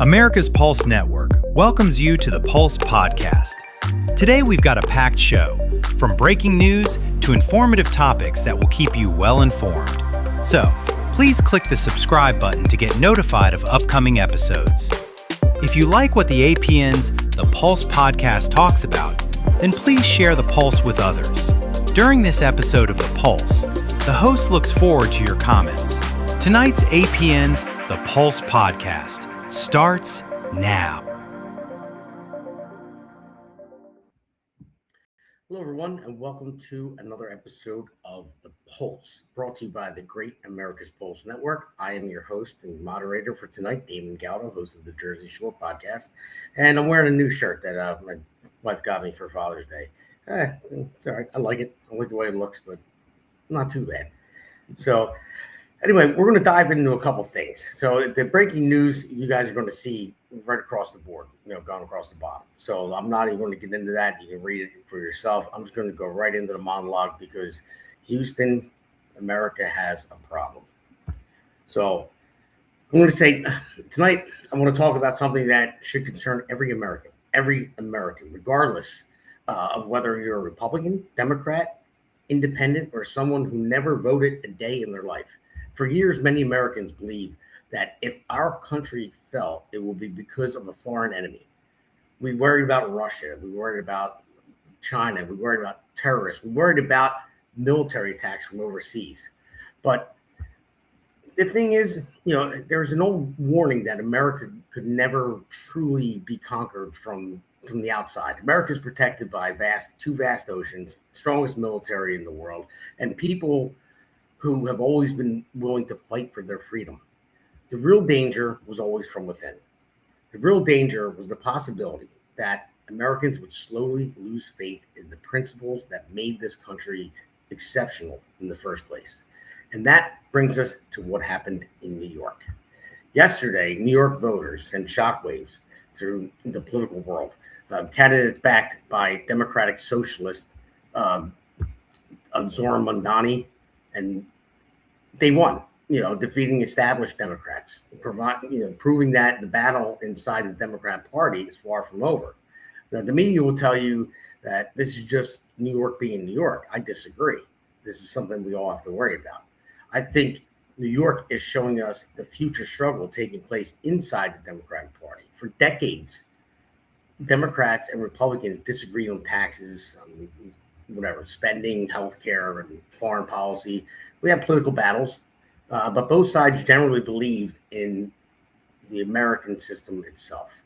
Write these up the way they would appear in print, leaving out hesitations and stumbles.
America's Pulse Network welcomes you to the Pulse Podcast. Today we've got a packed show, from breaking news to informative topics that will keep you well informed. So, please click the subscribe button to get notified of upcoming episodes. If you like what the APN's The Pulse Podcast talks about, then please share the Pulse with others. During this episode of The Pulse, the host looks forward to your comments. Tonight's APN's The Pulse Podcast starts now. Hello, everyone, and welcome to another episode of The Pulse, brought to you by the Great America's Pulse Network. I am your host and moderator for tonight, Damon, Galdo, host of the Jersey Shore podcast, and I'm wearing a new shirt that my wife got me for Father's Day. It's all right. I like it. I like the way it looks, but not too bad. So anyway, we're going to dive into a couple things. So the breaking news you guys are going to see right across the board, going across the bottom. So I'm not even going to get into that. You can read it for yourself. I'm just going to go right into the monologue because Houston, America has a problem. So I'm going to say tonight, I want to talk about something that should concern every American, regardless of whether you're a Republican, Democrat, independent, or someone who never voted a day in their life. For years, many Americans believed that if our country fell, it will be because of a foreign enemy. We worried about Russia. We worried about China. We worried about terrorists. We worried about military attacks from overseas. But the thing is, there's an old warning that America could never truly be conquered from the outside. America is protected by two vast oceans, strongest military in the world, and people who have always been willing to fight for their freedom. The real danger was always from within. The real danger was the possibility that Americans would slowly lose faith in the principles that made this country exceptional in the first place. And that brings us to what happened in New York. Yesterday, New York voters sent shockwaves through the political world. Candidates backed by Democratic Socialist Zohran Mamdani, and they won, defeating established Democrats, proving that the battle inside the Democrat Party is far from over. Now, the media will tell you that this is just New York being New York. I disagree. This is something we all have to worry about. I think New York is showing us the future struggle taking place inside the Democratic Party. For decades, Democrats and Republicans disagreed on taxes, spending, healthcare, and foreign policy. We had political battles, but both sides generally believed in the American system itself.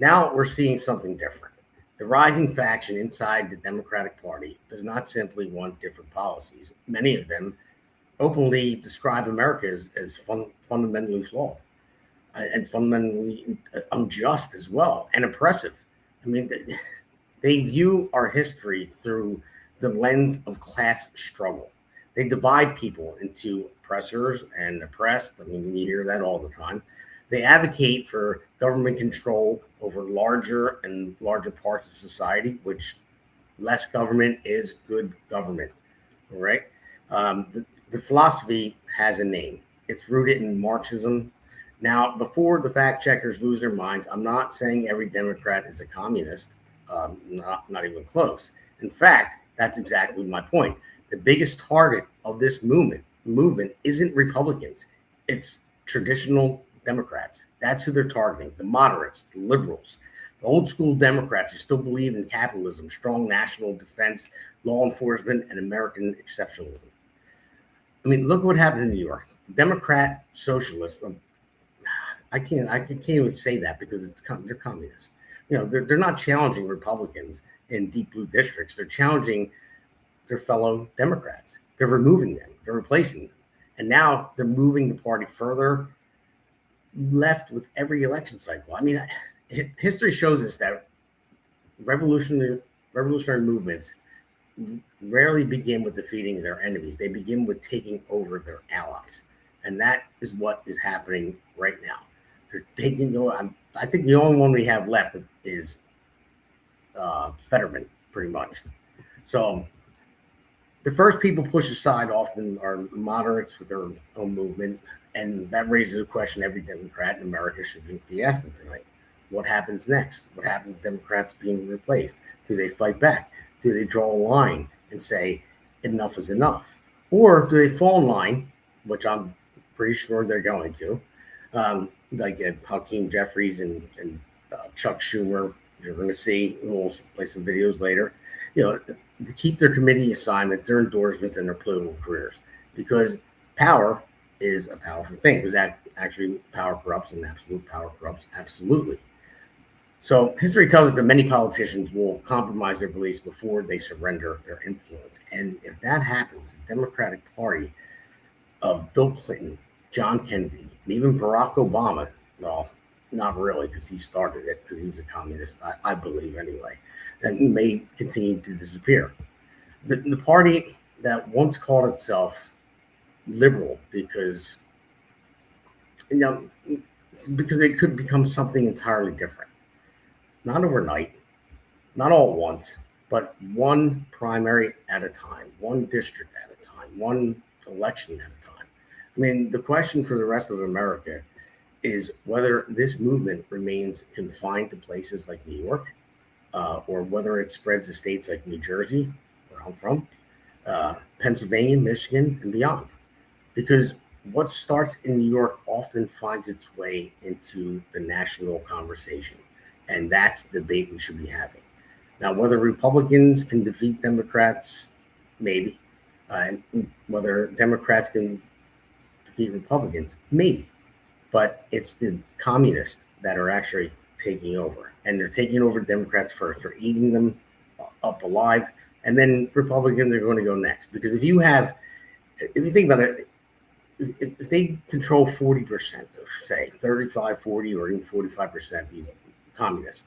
Now we're seeing something different. The rising faction inside the Democratic Party does not simply want different policies. Many of them openly describe America as fundamentally flawed and fundamentally unjust as well, and oppressive. I mean, they view our history through the lens of class struggle. They divide people into oppressors and oppressed. I mean, you hear that all the time. They advocate for government control over larger and larger parts of society, which less government is good government, all right? The philosophy has a name. It's rooted in Marxism. Now, before the fact checkers lose their minds, I'm not saying every Democrat is a communist, not even close. In fact, that's exactly my point. The biggest target of this movement isn't Republicans. It's traditional Democrats. That's who they're targeting, the moderates, the liberals, the old school Democrats who still believe in capitalism, strong national defense, law enforcement, and American exceptionalism. I mean, look what happened in New York. The Democrat socialists, I can't even say that because they're communists. They're not challenging Republicans in deep blue districts. They're challenging their fellow Democrats. They're removing them. They're replacing them. And now they're moving the party further left with every election cycle. I mean, history shows us that revolutionary movements rarely begin with defeating their enemies. They begin with taking over their allies. And that is what is happening right now. They're taking, I think the only one we have left is Fetterman, pretty much. So The first people pushed aside often are moderates with their own movement, and that raises a question every Democrat in America should be asking tonight. What happens next? What happens to Democrats being replaced? Do they fight back? Do they draw a line and say enough is enough? Or do they fall in line, which I'm pretty sure they're going to, like Hakeem Jeffries and Chuck Schumer, you're going to see, we'll play some videos later, to keep their committee assignments, their endorsements, and their political careers. Because power is a powerful thing, because that actually power corrupts, and absolute power corrupts absolutely. So history tells us that many politicians will compromise their beliefs before they surrender their influence. And if that happens, the Democratic Party of Bill Clinton, John Kennedy, and even Barack Obama, well, not really, because he started it, because he's a communist, I believe anyway, and may continue to disappear. The party that once called itself liberal because it could become something entirely different. Not overnight, not all at once, but one primary at a time, one district at a time, one election at a time. I mean, the question for the rest of America is whether this movement remains confined to places like New York, or whether it spreads to states like New Jersey, where I'm from, Pennsylvania, Michigan, and beyond. Because what starts in New York often finds its way into the national conversation. And that's the debate we should be having. Now, whether Republicans can defeat Democrats, maybe. And whether Democrats can defeat Republicans, maybe. But it's the communists that are actually taking over. And they're taking over Democrats first. They're eating them up alive. And then Republicans are going to go next. Because if you think about it, if they control 40%, say 35, 40, or even 45%, these communists,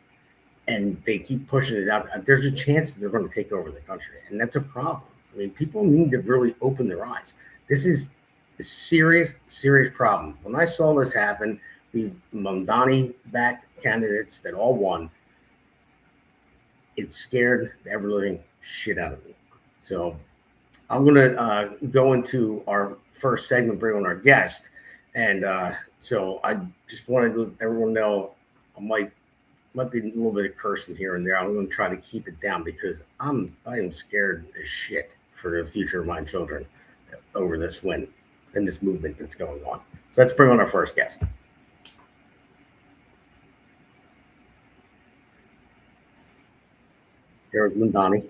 and they keep pushing it out, there's a chance that they're going to take over the country. And that's a problem. I mean, people need to really open their eyes. This is a serious, serious problem. When I saw this happen, these Mamdani-backed candidates that all won, it scared the ever-living shit out of me. So I'm going to go into our first segment, bring on our guest. And so I just wanted to let everyone know I might be a little bit of cursing here and there. I'm going to try to keep it down because I am scared as shit for the future of my children over this win and this movement that's going on. So let's bring on our first guest. Here's Mamdani.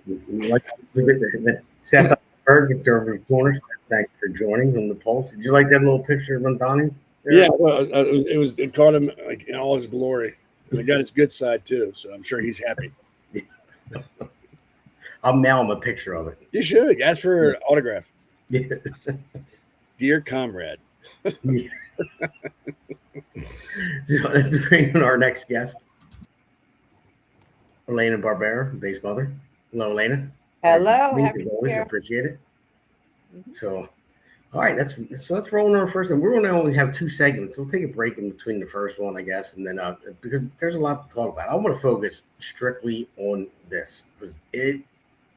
Seth Eisenberg, conservative corner. Thanks for joining on the Pulse. Did you like that little picture of Mamdani? Yeah, well, it caught him like in all his glory. And it got his good side too, so I'm sure he's happy. I'll mail him a picture of it. You should ask for an autograph. Dear comrade. So let's bring in our next guest, Elana Barbera, base mother. Hello, Elana. Hello, happy always to appreciate it. Mm-hmm. So, all right, let's roll on our first one. We're going to only have 2 segments. We'll take a break in between the first one, I guess, and then because there's a lot to talk about. I want to focus strictly on this because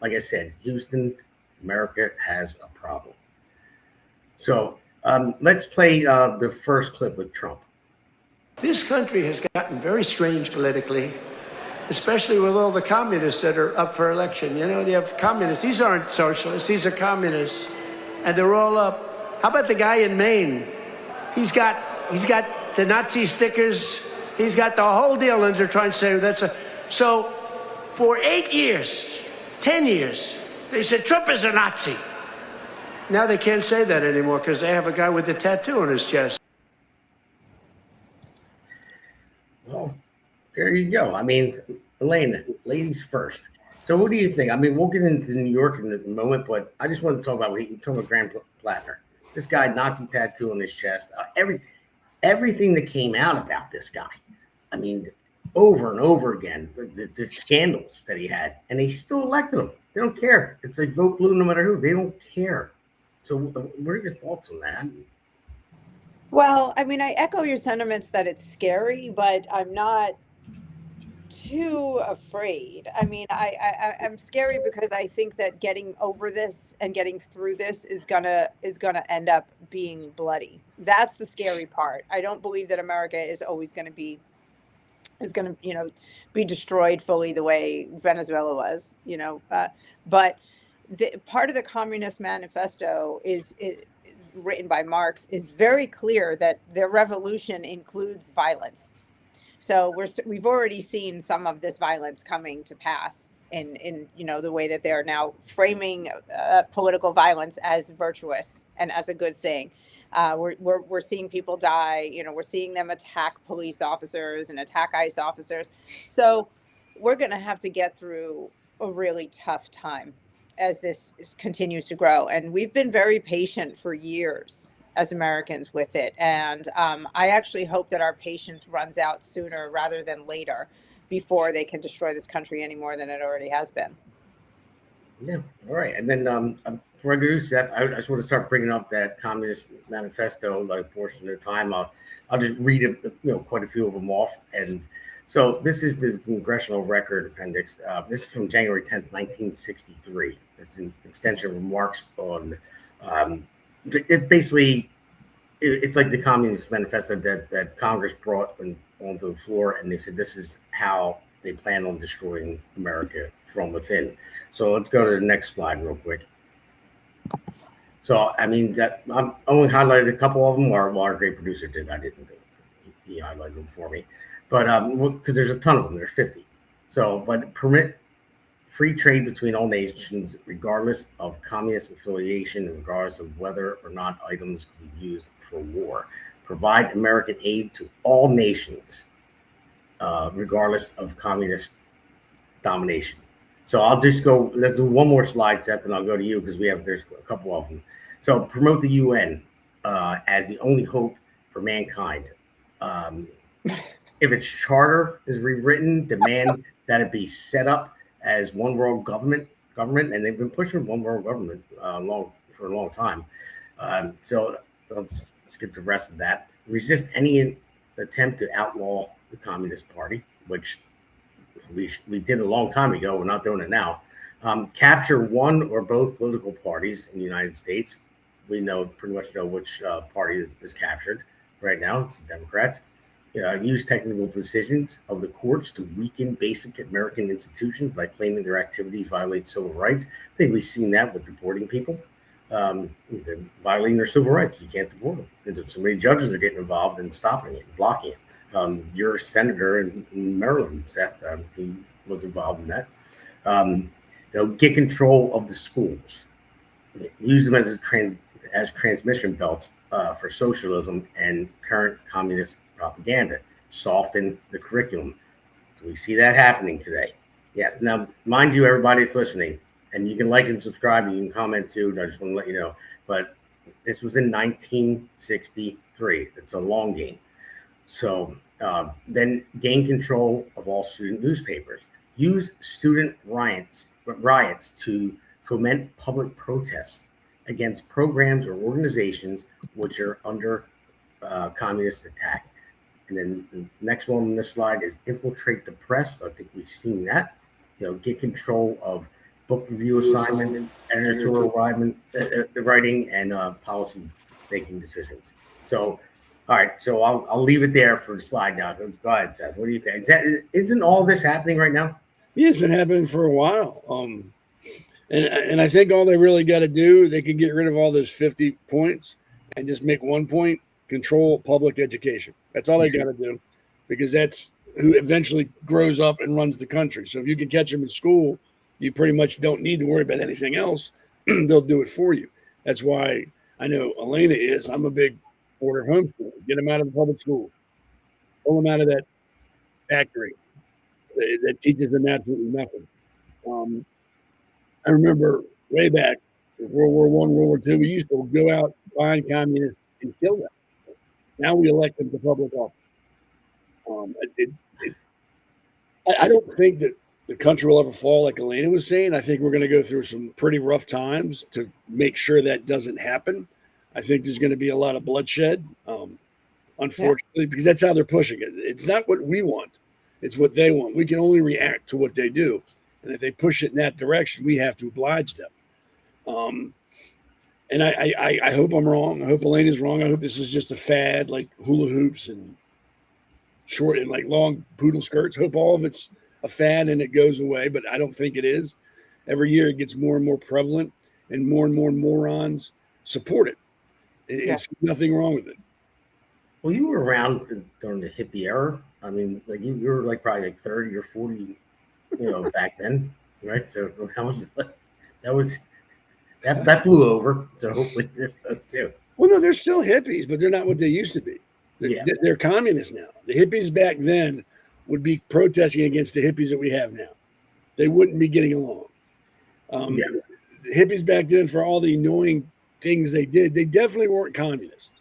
like I said, Houston, America has a problem. So let's play the first clip with Trump. This country has gotten very strange politically, especially with all the communists that are up for election. You know, they have communists. These aren't socialists. These are communists. And they're all up. How about the guy in Maine? He's got the Nazi stickers. He's got the whole deal, and they're trying to say so for 8 years, 10 years, they said Trump is a Nazi. Now they can't say that anymore because they have a guy with a tattoo on his chest. Well, there you go. I mean, Elana, ladies first. So what do you think? I mean, we'll get into New York in a moment, but I just want to talk about what you talking about Graham Plattner. This guy, Nazi tattoo on his chest. Everything that came out about this guy. I mean, over and over again, the scandals that he had, and they still elected him. They don't care. It's like vote blue no matter who. They don't care. So what are your thoughts on that? Well, I mean, I echo your sentiments that it's scary, but I'm not too afraid. I mean, I'm scary because I think that getting over this and getting through this is gonna end up being bloody. That's the scary part. I don't believe that America is always going to be be destroyed fully the way Venezuela was. But part of the Communist Manifesto is written by Marx is very clear that the revolution includes violence. So we've already seen some of this violence coming to pass in the way that they're now framing political violence as virtuous and as a good thing. We're seeing people die. We're seeing them attack police officers and attack ICE officers. So we're going to have to get through a really tough time as this continues to grow. And we've been very patient for years as Americans with it. And I actually hope that our patience runs out sooner rather than later before they can destroy this country any more than it already has been. Yeah. All right. And then before I do, Seth, I just want to start bringing up that Communist Manifesto, like a portion of the time. I'll just read it, quite a few of them off. And so this is the Congressional Record Appendix. This is from January 10th, 1963. It's an extension of remarks on it basically, it's like the Communist Manifesto that Congress brought onto the floor, and they said this is how they plan on destroying America from within. So let's go to the next slide real quick. So, I mean, that I'm only highlighted a couple of them, or our great producer did. I didn't do it. He highlighted them for me. But because there's a ton of them, there's 50. So, but permit free trade between all nations, regardless of communist affiliation, regardless of whether or not items could be used for war. Provide American aid to all nations, regardless of communist domination. So I'll just go, let's do one more slide, Seth, and I'll go to you because there's a couple of them. So promote the UN as the only hope for mankind. If its charter is rewritten, demand that it be set up as one world government, and they've been pushing one world government for a long time. So let's skip the rest of that. Resist any attempt to outlaw the Communist Party, which we did a long time ago. We're not doing it now. Capture one or both political parties in the United States. We pretty much know which party is captured right now. It's the Democrats. Use technical decisions of the courts to weaken basic American institutions by claiming their activities violate civil rights. I think we've seen that with deporting people. They're violating their civil rights. You can't deport them. And so many judges are getting involved in stopping it, blocking it. Your senator in Maryland, Seth, he was involved in that. Get control of the schools. Use them as transmission belts for socialism and current communist propaganda. Soften the curriculum. We see that happening today. Yes. Now, mind you, everybody that's listening, and you can like and subscribe, and you can comment too. I just want to let you know. But this was in 1963. It's a long game. So then gain control of all student newspapers. Use student riots to foment public protests against programs or organizations which are under communist attack. And then the next one on this slide is infiltrate the press. I think we've seen that. Get control of book review assignments, editorial writing, and policy making decisions. So, all right. So I'll leave it there for the slide now. Go ahead, Seth. What do you think? Isn't all this happening right now? Yeah, it's been happening for a while. And I think all they really got to do, they can get rid of all those 50 points and just make 1 point, control public education. That's all they got to do, because that's who eventually grows up and runs the country. So if you can catch them in school, you pretty much don't need to worry about anything else. They'll do it for you. That's why I know Elana is. I'm a big order homeschool. Get them out of the public school. Pull them out of that factory that teaches them absolutely nothing. I remember way back, World War I, World War II, we used to go out, find communists, and kill them. Now we elect them to public office. I don't think that the country will ever fall, like Elana was saying. I think we're going to go through some pretty rough times to make sure that doesn't happen. I think there's going to be a lot of bloodshed, unfortunately, because that's how they're pushing it. It's not what we want. It's what they want. We can only react to what they do. And if they push it in that direction, we have to oblige them. And I hope I'm wrong. I hope Elena's wrong. I hope this is just a fad, like hula hoops and short and like long poodle skirts. Hope all of it's a fad and it goes away, but I don't think it is. Every year it gets more and more prevalent and more morons support it. It's nothing wrong with it. Well, you were around during the hippie era. I mean, like you were like probably like 30 or 40, back then, right? So that blew over. So hopefully this does too. Well, no, they're still hippies, but they're not what they used to be. They're communists now. The hippies back then would be protesting against the hippies that we have now. They wouldn't be getting along. The hippies back then, for all the annoying things they did, they definitely weren't communists.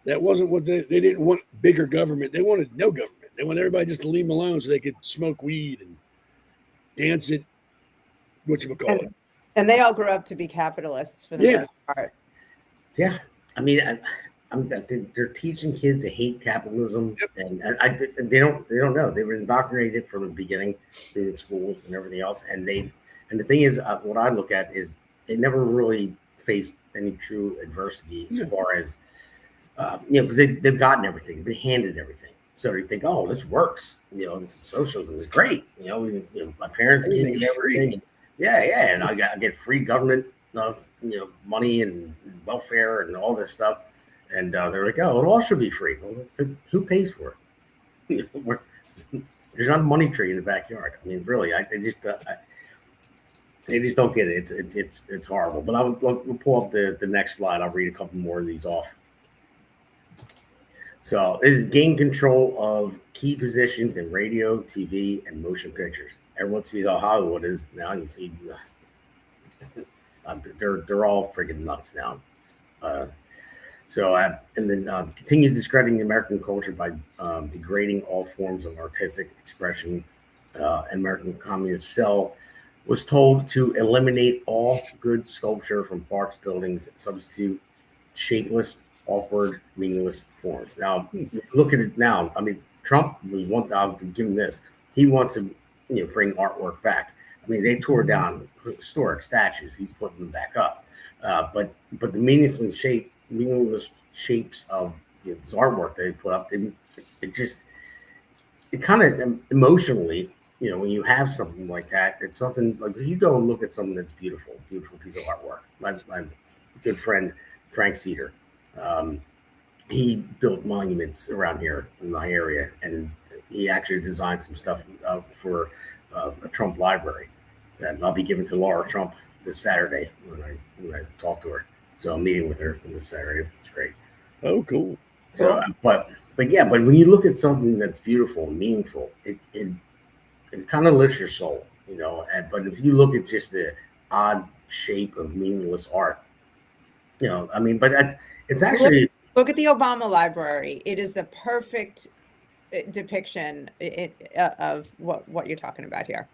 That wasn't what they didn't want bigger government. They wanted no government. They wanted everybody just to leave them alone so they could smoke weed and dance it, whatchamacallit. And they all grew up to be capitalists for the most part. Yeah. I mean, they're teaching kids to hate capitalism, and they don't know. They were indoctrinated from the beginning through the schools and everything else. And the thing is, what I look at is they never really faced any true adversity as far as, because they've gotten everything, they've been handed everything. So they think, oh, this works. This socialism is great. My parents gave me everything. Yeah, and I get free government, money and welfare and all this stuff. And they're like, oh, it all should be free. Well, who pays for it? There's not a money tree in the backyard. I mean, really, they just don't get it. It's horrible. But we'll pull up the next slide. I'll read a couple more of these off. So this is gain control of key positions in radio, TV, and motion pictures. Everyone sees how Hollywood is now. You see, they're all freaking nuts now. And then continue discrediting American culture by degrading all forms of artistic expression. American Communist Cell was told to eliminate all good sculpture from parks, buildings, substitute shapeless, awkward, meaningless forms. Now, look at it now. I mean, Trump was one. I'll give him this. He wants to, bring artwork back. I mean, they tore down historic statues. He's putting them back up. But the meaningless shapes of this artwork they put up, it kind of emotionally, when you have something like that, it's something like if you go and look at something that's beautiful piece of artwork. My good friend Frank Cedar, he built monuments around here in my area, and he actually designed some stuff for a Trump library that I'll be giving to Laura Trump this Saturday when I talk to her. So I'm meeting with her this Saturday. It's great. Oh, cool. So, but when you look at something that's beautiful and meaningful, it kind of lifts your soul, but if you look at just the odd shape of meaningless art, but it's actually look at the Obama Library. It is the perfect depiction of what you're talking about here.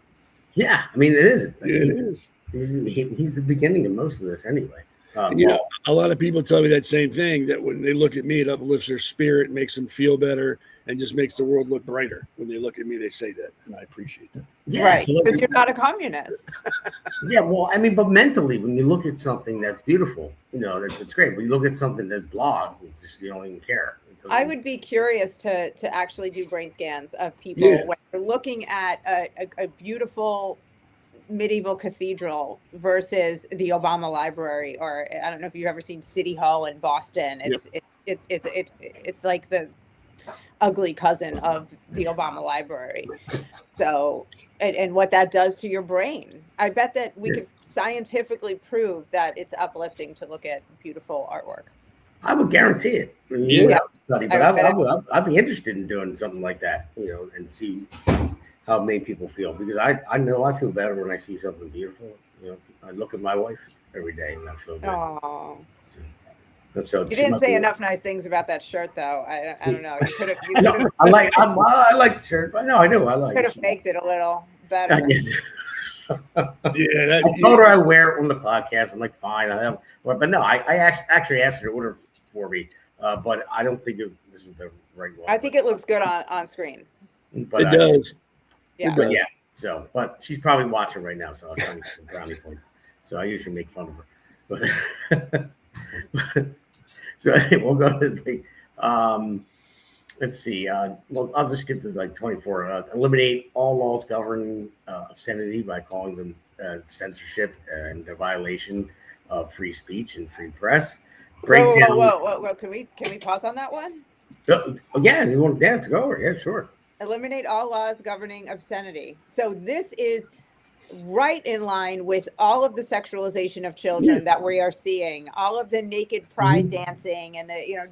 Yeah, I mean, it is. It is. He's the beginning of most of this anyway. A lot of people tell me that same thing, that when they look at me, it uplifts their spirit, makes them feel better, and just makes the world look brighter. When they look at me, they say that, and I appreciate that. Yeah, right, because you're not a communist. Yeah, well, I mean, but mentally, when you look at something that's beautiful, that's great. But you look at something that's blah, you don't even care. I would be curious to actually do brain scans of people when they're looking at a beautiful medieval cathedral versus the Obama Library, or I don't know if you've ever seen City Hall in Boston. It's like the ugly cousin of the Obama Library. So, and what that does to your brain. I bet that we could scientifically prove that it's uplifting to look at beautiful artwork. I would guarantee it. But I'd be interested in doing something like that, and see how it made people feel, because I know I feel better when I see something beautiful. I look at my wife every day and I feel good. Oh, so you didn't say enough nice things about that shirt, though. I don't know. You could have. I like the shirt, but no, I do. I like. Could have faked it a little better. I guess. I told her I wear it on the podcast. I'm like, fine. But no, I actually asked her to order for me, but I don't think this was the right one. I think it looks good on screen. But It does. Yeah. It but does. yeah. So, but she's probably watching right now, so I was trying to get some brownie points. So I usually make fun of her. But so we'll go to the let's see. Well, I'll just skip to like 24. Eliminate all laws governing obscenity by calling them censorship and a violation of free speech and free press. Break down. Whoa. Can we pause on that one? Yeah, you want Dan to go over? Yeah, sure. Eliminate all laws governing obscenity. So this is right in line with all of the sexualization of children that we are seeing, all of the naked pride dancing and the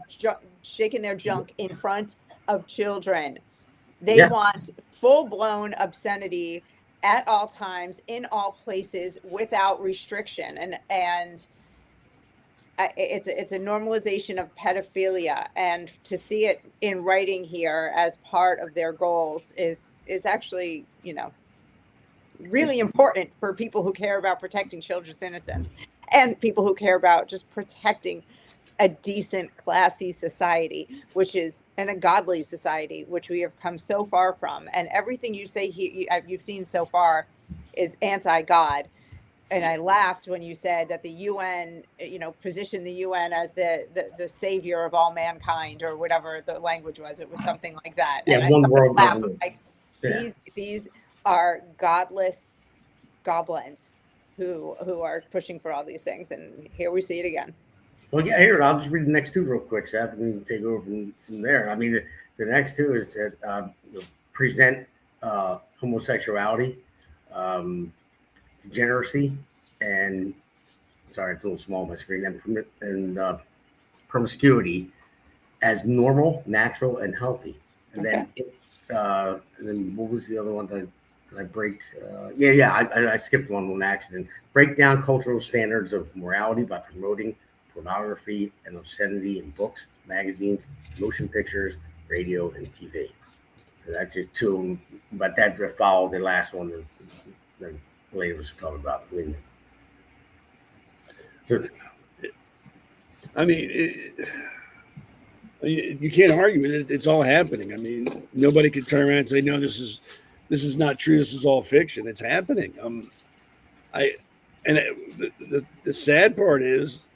shaking their junk in front of children. They want full-blown obscenity at all times, in all places, without restriction, and it's a normalization of pedophilia, and to see it in writing here as part of their goals is actually really important for people who care about protecting children's innocence and people who care about just protecting a decent, classy society, and a godly society, which we have come so far from. And everything you say you've seen so far is anti-God. And I laughed when you said that the UN, positioned the UN as the savior of all mankind, or whatever the language was. It was something like that. Yeah, and one I world laughed, government. like, these are godless goblins who are pushing for all these things, and here we see it again. Well, yeah, here, I'll just read the next two real quick, Seth, and we can take over from there. I mean, the next two is that present homosexuality, degeneracy, and sorry, it's a little small on my screen, and promiscuity as normal, natural, and healthy. And then what was the other one that I break? I skipped one on accident. Break down cultural standards of morality by promoting pornography and obscenity in books, magazines, motion pictures, radio, and TV. So that's just two of them, but that followed the last one that later was talking about. So, I mean, you can't argue with it. It's all happening. I mean, nobody can turn around and say, no, this is not true. This is all fiction. It's happening. The sad part is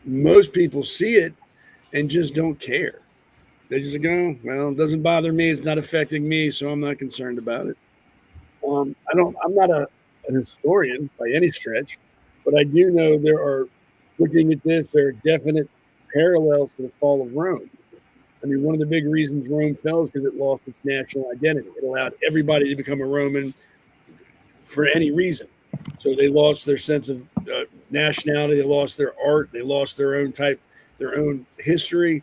most people see it and just don't care. They just go, well, it doesn't bother me. It's not affecting me, so I'm not concerned about it. I'm not an historian by any stretch, but I do know looking at this, there are definite parallels to the fall of Rome. I mean, one of the big reasons Rome fell is because it lost its national identity. It allowed everybody to become a Roman for any reason. So they lost their sense of nationality. They lost their art. They lost their own history.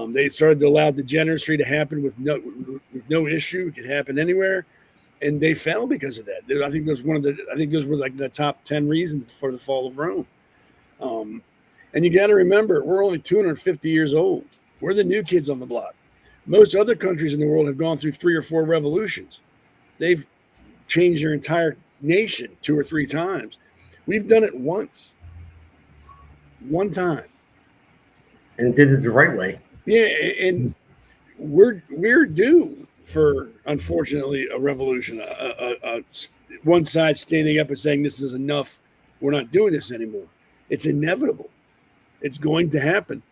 They started to allow degeneracy to happen with no issue. It could happen anywhere, and they fell because of that. I think those were like the top 10 reasons for the fall of Rome. And you got to remember, we're only 250 years old. We're the new kids on the block. Most other countries in the world have gone through 3 or 4 revolutions. They've changed their entire nation 2 or 3 times. We've done it once. One time. And did it the right way. Yeah, and we're due for, unfortunately, a revolution. One side standing up and saying this is enough. We're not doing this anymore. It's inevitable. It's going to happen.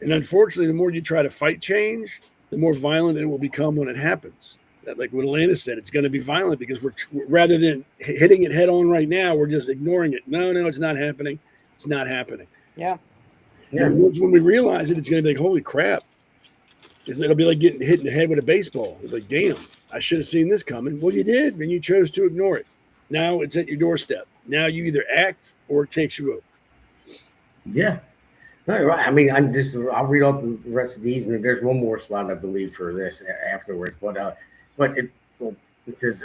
And unfortunately, the more you try to fight change, the more violent it will become when it happens. Like what Elana said, it's going to be violent because we're rather than hitting it head on right now, we're just ignoring it. No, it's not happening. It's not happening. Yeah. And when we realize it, it's going to be like, holy crap. It'll be like getting hit in the head with a baseball. It's like, damn, I should have seen this coming. Well, you did, and you chose to ignore it. Now it's at your doorstep. Now you either act or it takes you over. Yeah. No, you're right. I mean, I'll read all the rest of these, and there's one more slide, I believe, for this afterwards. But it says,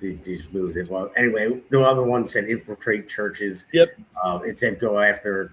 these moved it. Well, anyway, the other one said infiltrate churches. Yep. It said go after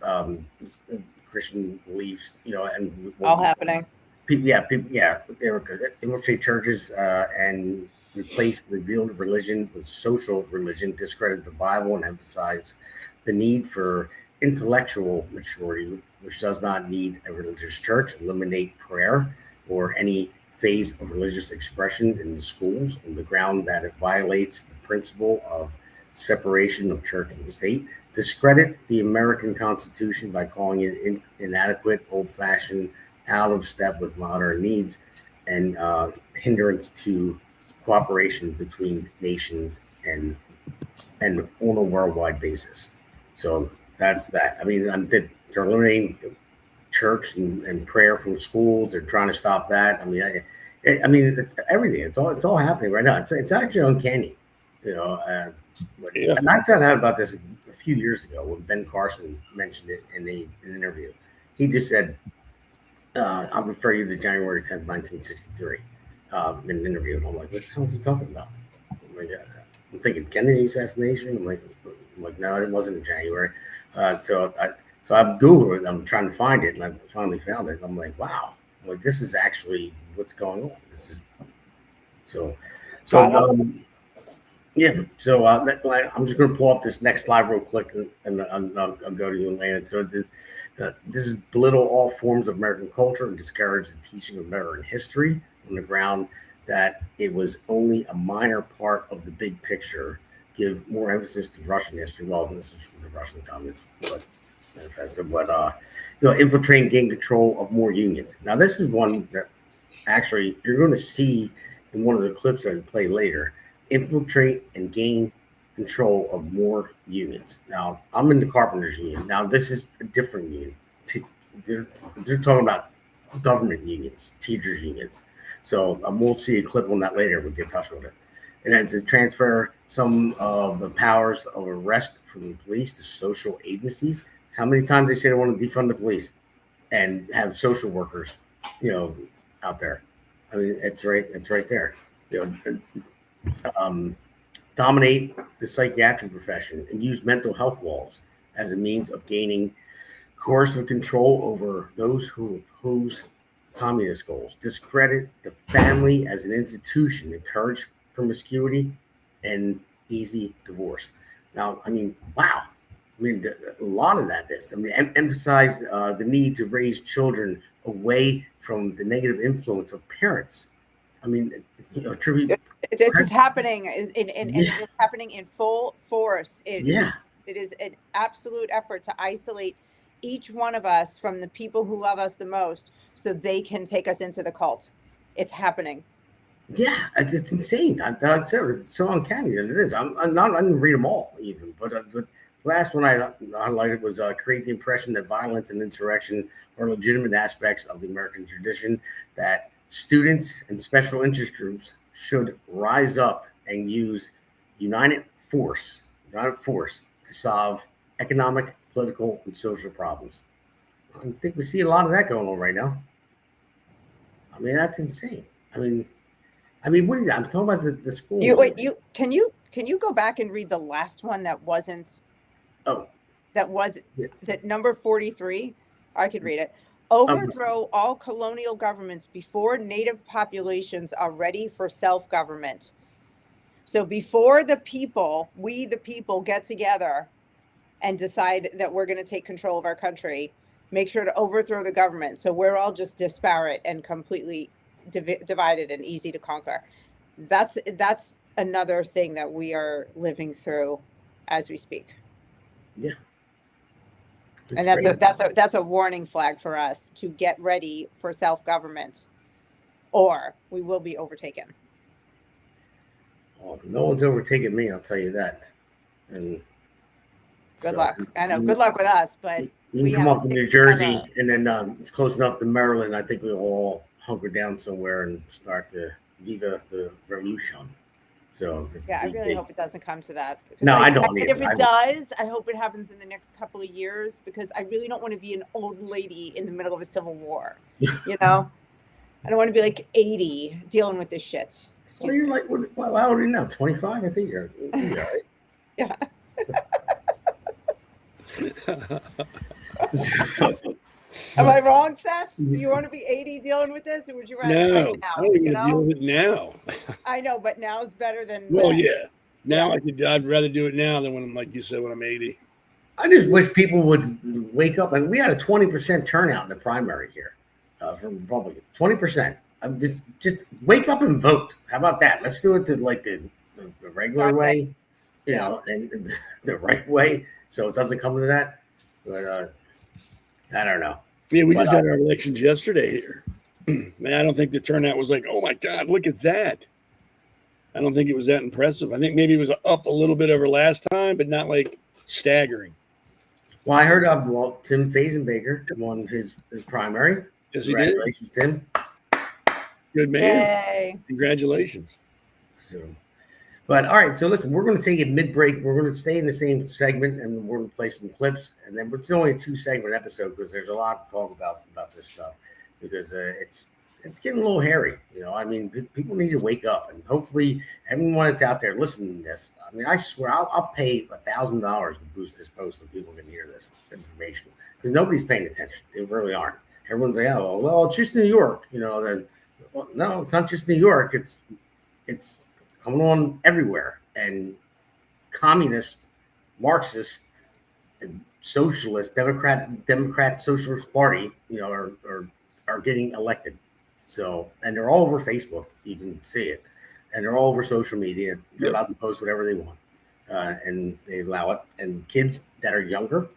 Christian beliefs, and all happening. Infiltrate churches and replace revealed religion with social religion, discredit the Bible, and emphasize the need for intellectual maturity, which does not need a religious church, eliminate prayer or any phase of religious expression in the schools on the ground that it violates the principle of separation of church and state, discredit the American Constitution by calling it inadequate, old-fashioned, out of step with modern needs, and hindrance to cooperation between nations and on a worldwide basis. So that's that. I mean, they're eliminating church and prayer from schools. They're trying to stop that. I mean, everything. It's all happening right now. It's actually uncanny, you know. And I found out about this a few years ago when Ben Carson mentioned it in an interview. He just said, "I'll refer you to January 10th, 1963." In an interview, and I'm like, "What the hell is he talking about?" I'm thinking Kennedy assassination. I'm like, no, it wasn't in January. So I'm Googling it. I'm trying to find it, and I finally found it. I'm like, wow, like this is actually what's going on. This is yeah. So I'm just going to pull up this next slide real quick, and I'll go to you, Elana. So this is belittle all forms of American culture and discourage the teaching of American history on the ground that it was only a minor part of the big picture. Give more emphasis to Russian history. Well, this is from the Russian Communist Manifesto, but infiltrate and gain control of more unions. Now, this is one that actually you're going to see in one of the clips I play later. Infiltrate and gain control of more unions. Now, I'm in the carpenters union. Now, this is a different union. They're talking about government unions, teachers unions. So we'll see a clip on that later. We'll get in touch with it. And then to transfer some of the powers of arrest from the police to social agencies. How many times they say they want to defund the police and have social workers, out there? I mean, it's right there. Dominate the psychiatric profession and use mental health laws as a means of gaining coercive control over those who oppose communist goals. Discredit the family as an institution. Encourage promiscuity and easy divorce. Now, I mean, wow. I mean, a lot of that is. I mean, emphasize the need to raise children away from the negative influence of parents. I mean, attribute. This is happening. It's happening in full force. It is an absolute effort to isolate each one of us from the people who love us the most, so they can take us into the cult. It's happening. Yeah, it's insane. It's so uncanny, and it is. I didn't read them all even, but the last one I highlighted was create the impression that violence and insurrection are legitimate aspects of the American tradition, that students and special interest groups should rise up and use united force to solve economic, political, and social problems. I think we see a lot of that going on right now. I mean, that's insane. I mean, what is that? I'm talking about the school. Can you go back and read the last one that wasn't? Oh, that number 43. I could read it. Overthrow all colonial governments before native populations are ready for self-government. So before we the people get together and decide that we're going to take control of our country, make sure to overthrow the government. So we're all just disparate and completely divided and easy to conquer. That's another thing that we are living through as we speak. Yeah. And that's a warning flag for us to get ready for self-government, or we will be overtaken. Oh, no one's overtaken me, I'll tell you that. And good luck. I know. Good luck with us, but we come up to New Jersey, and then it's close enough to Maryland. I think we'll all hunker down somewhere and start to viva the revolution. So yeah, I really hope it doesn't come to that. No, I don't. If it does, I hope it happens in the next couple of years, because I really don't want to be an old lady in the middle of a civil war. I don't want to be like 80 dealing with this shit. Well, you're like, how old are you now? 25, I think you're right. Yeah. Am I wrong, Seth? Do you want to be 80 dealing with this, or would you rather no, right now? I don't even deal with it now. I know, but now is better than well, yeah. Now I'd rather do it now than when I'm, like you said, when I'm 80. I just wish people would wake up. And we had a 20% turnout in the primary here from Republicans. 20%. I'm just wake up and vote. How about that? Let's do it the regular way, and the right way, so it doesn't come to that. But I don't know. Yeah, we just had our elections yesterday here. Man, I don't think the turnout was like, oh my God, look at that. I don't think it was that impressive. I think maybe it was up a little bit over last time, but not like staggering. Well, I heard Tim Eisenberg won his primary. Yes, he did. Congratulations, Tim. Good man. Yay. Congratulations. But all right, so listen, we're going to take a mid-break. We're going to stay in the same segment, and we're going to play some clips, and then it's only a 2-segment episode because there's a lot to talk about this stuff because it's getting a little hairy. I mean, people need to wake up, and hopefully everyone that's out there listening to this. I mean, I swear I'll pay $1,000 to boost this post so people can hear this information because nobody's paying attention. They really aren't. Everyone's like, oh, well, it's just New York. Then, well, no, it's not just New York. It's coming on everywhere, and communist, Marxist, and socialist, Democrat Socialist Party, are getting elected. So, and they're all over Facebook. You can see it, and they're all over social media. They're allowed to post whatever they want, and they allow it. And kids that are younger,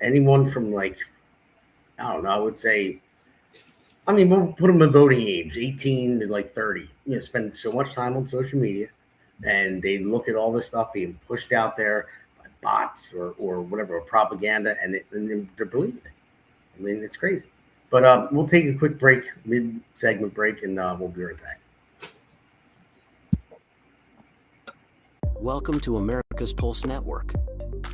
anyone from I don't know, I would say. I mean, we'll put them in voting age, 18 to 30. Spend so much time on social media, and they look at all this stuff being pushed out there by bots or whatever, propaganda, and they're believing it. I mean, it's crazy. But we'll take a quick break, mid-segment break, and we'll be right back. Welcome to America's Pulse Network.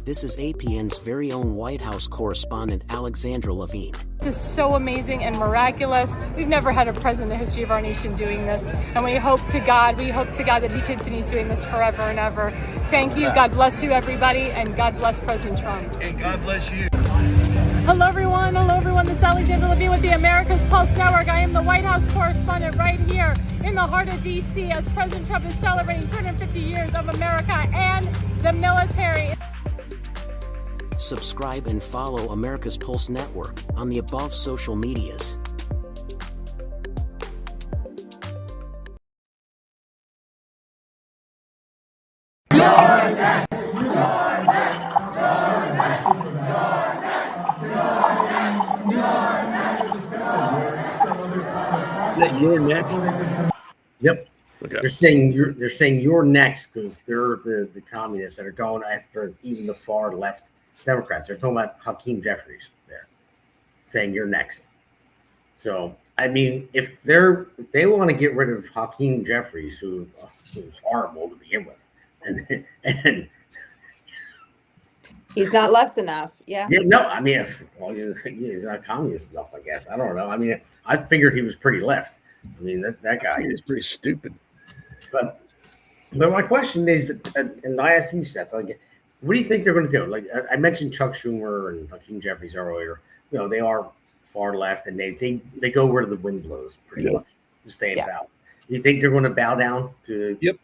This is APN's very own White House correspondent, Alexandra Levine. This is so amazing and miraculous. We've never had a president in the history of our nation doing this. And we hope to God that he continues doing this forever and ever. Thank you. God bless you, everybody. And God bless President Trump. And God bless you. Hello, everyone. This is Alexandra Levine with the America's Pulse Network. I am the White House correspondent right here in the heart of D.C. as President Trump is celebrating 250 years of America and the military. Subscribe and follow America's Pulse Network on the above social medias. Is that you're next? Yep. Okay. They're saying you're next because they're the communists that are going after even the far left Democrats. They're talking about Hakeem Jeffries there, saying you're next. So I mean, if they want to get rid of Hakeem Jeffries, who's horrible to begin with, and He's not left enough. Yeah. No, I mean, he's not communist enough, I guess. I don't know. I mean, I figured he was pretty left. I mean, that guy is pretty stupid. But my question is, and I asked you, Seth, what do you think they're going to do? I mentioned Chuck Schumer and Hakeem Jeffries earlier. They are far left, and they go where the wind blows, pretty much, to stay in power. Do you think they're going to bow down to? Yep.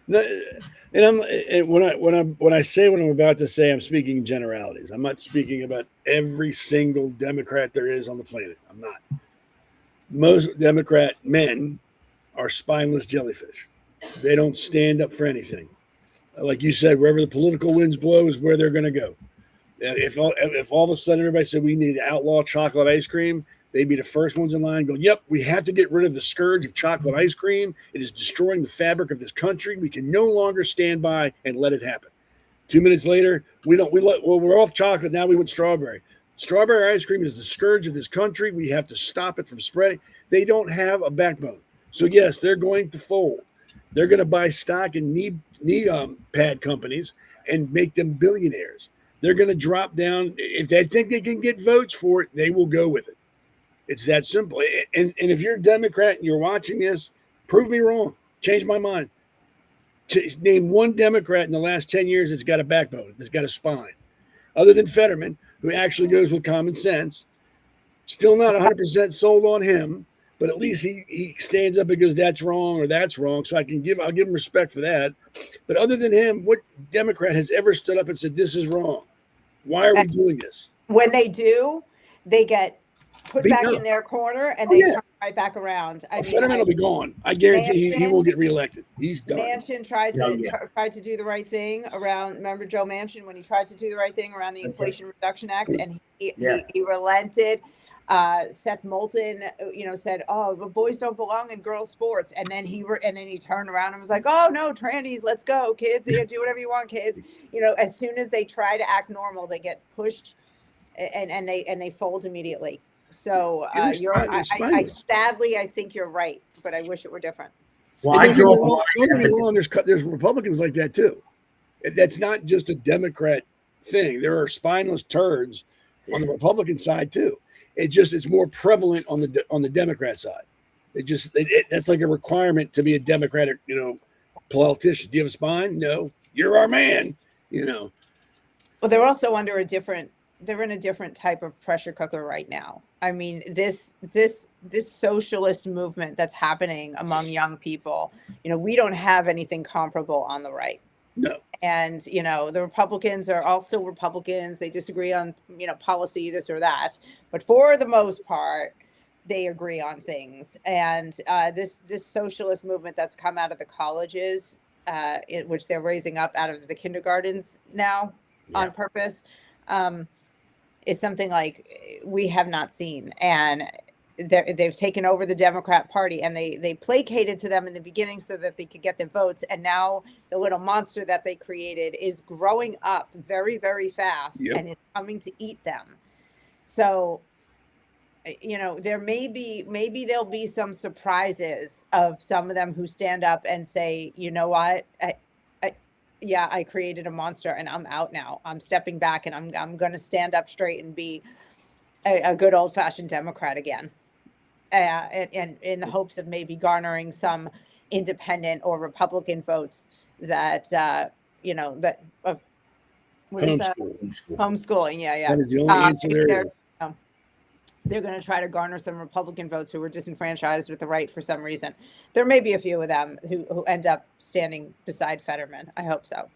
When I say what I'm about to say, I'm speaking in generalities. I'm not speaking about every single Democrat there is on the planet. I'm not. Most Democrat men are spineless jellyfish. They don't stand up for anything. Like you said, wherever the political winds blow is where they're going to go. If all of a sudden everybody said we need to outlaw chocolate ice cream, they'd be the first ones in line going, yep, we have to get rid of the scourge of chocolate ice cream. It is destroying the fabric of this country. We can no longer stand by and let it happen. 2 minutes later, we're off chocolate. Now we want strawberry. Strawberry ice cream is the scourge of this country. We have to stop it from spreading. They don't have a backbone. So yes, they're going to fold. They're going to buy stock in knee pad companies and make them billionaires. They're going to drop down. If they think they can get votes for it, they will go with it. It's that simple. And if you're a Democrat and you're watching this, prove me wrong. Change my mind. Name one Democrat in the last 10 years that's got a backbone, that's got a spine. Other than Fetterman, who actually goes with common sense. Still not 100% sold on him, but at least he stands up and goes, that's wrong or that's wrong. So I'll give him respect for that. But other than him, what Democrat has ever stood up and said, this is wrong? Why are we doing this? When they do, they get put Beat back up. in their corner, and Oh, they yeah. turn right back around. I mean, Fetterman will be gone. I guarantee he won't get reelected. He's done. Manchin tried Oh, to yeah. tried to do the right thing around. Remember Joe Manchin when he tried to do the right thing around the Inflation Reduction Act, and he relented. Seth Moulton, said, "Oh, but boys don't belong in girls' sports," and then he turned around and was like, "Oh no, trannies, let's go, kids! Yeah, do whatever you want, kids." As soon as they try to act normal, they get pushed, and they fold immediately. So sadly, I think you're right, but I wish it were different. Well, don't get me wrong. There's Republicans like that too. That's not just a Democrat thing. There are spineless turds on the Republican side too. It's more prevalent on the Democrat side. That's like a requirement to be a Democratic, politician. Do you have a spine? No. You're our man. Well, they're also they're in a different type of pressure cooker right now. I mean, this socialist movement that's happening among young people, we don't have anything comparable on the right. No. And, the Republicans are also Republicans. They disagree on, policy, this or that. But for the most part, they agree on things. And this socialist movement that's come out of the colleges, which they're raising up out of the kindergartens now on purpose, is something like we have not seen. And they've taken over the Democrat Party, and they placated to them in the beginning so that they could get the votes. And now the little monster that they created is growing up very, very fast and is coming to eat them. So, there maybe there'll be some surprises of some of them who stand up and say, you know what, I created a monster and I'm out now. I'm stepping back and I'm going to stand up straight and be a good old fashioned Democrat again. And in the hopes of maybe garnering some independent or Republican votes that, what is that? Homeschooling. Yeah. That is the only answer there. They're going to try to garner some Republican votes who were disenfranchised with the right for some reason. There may be a few of them who end up standing beside Fetterman. I hope so.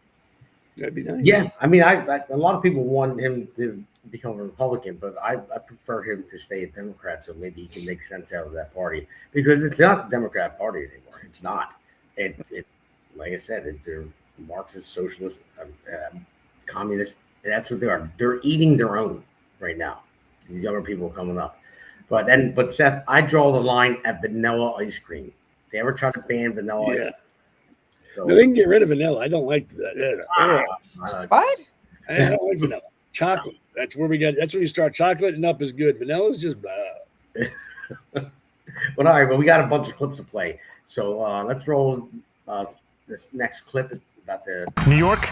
That'd be nice. Yeah, I mean, a lot of people want him to become a Republican, but I prefer him to stay a Democrat, so maybe he can make sense out of that party, because it's not the Democrat Party anymore. It's not. It like I said, they're Marxist, socialist, communist. That's what they are. They're eating their own right now. These younger people coming up. But Seth, I draw the line at vanilla ice cream. They ever try to ban vanilla ice cream? So, no, they can get rid of vanilla. I don't like that. What? I don't like vanilla. Chocolate. That's where you start. Chocolate and up is good. Vanilla is just blah. But all right, well, we got a bunch of clips to play. So let's roll this next clip about the New York.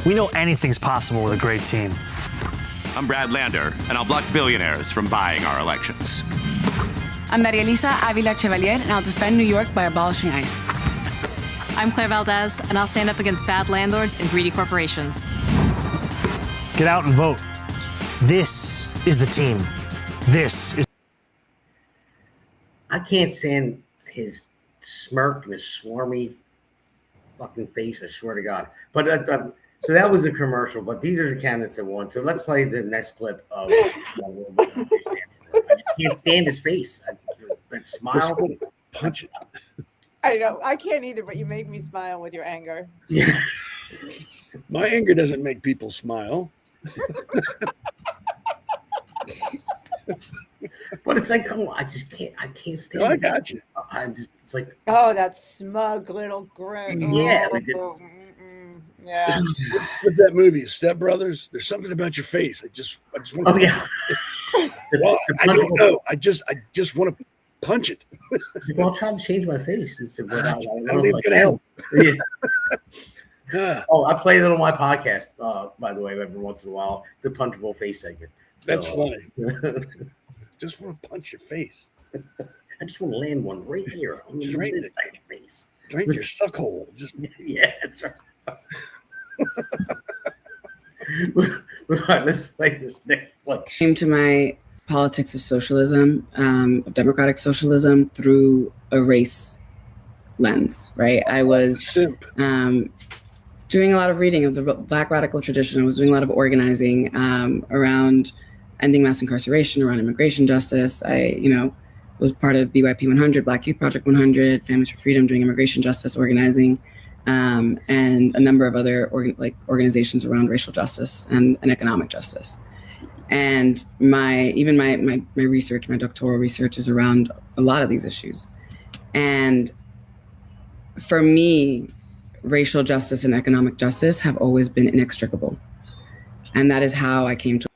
We know anything's possible with a great team. I'm Brad Lander, and I'll block billionaires from buying our elections. I'm Maria Elisa Avila Chevalier, and I'll defend New York by abolishing ICE. I'm Claire Valdez, and I'll stand up against bad landlords and greedy corporations. Get out and vote. This is the team. This is... I can't stand his smirk and his swarmy fucking face, I swear to God. But so that was a commercial, but these are the candidates that won. So let's play the next clip of I just can't stand his face. That smile. Punch it. I know. I can't either, but you make me smile with your anger. Yeah. My anger doesn't make people smile. But it's like, come on, I can't stand it. I got you. It's like, oh, that smug little grin. Yeah. Yeah. What's that movie? Step Brothers? There's something about your face. I just want to. Oh yeah. Well, I don't know. I just want to punch it. Well, I'll try to change my face. I don't think it's gonna help. Yeah. Oh, I play that on my podcast, by the way, every once in a while. The punchable face segment. That's funny. Just want to punch your face. I just want to land one right here on the face. Right in your suck hole. Just yeah, that's right. Let's play this next one. Came to my politics of socialism, of democratic socialism, through a race lens, right? I was doing a lot of reading of the Black radical tradition. I was doing a lot of organizing around ending mass incarceration, around immigration justice. I, was part of BYP 100, Black Youth Project 100, Families for Freedom, doing immigration justice organizing, and a number of other organizations around racial justice and economic justice. And my research, my doctoral research, is around a lot of these issues. And for me, racial justice and economic justice have always been inextricable. And that is how I came to.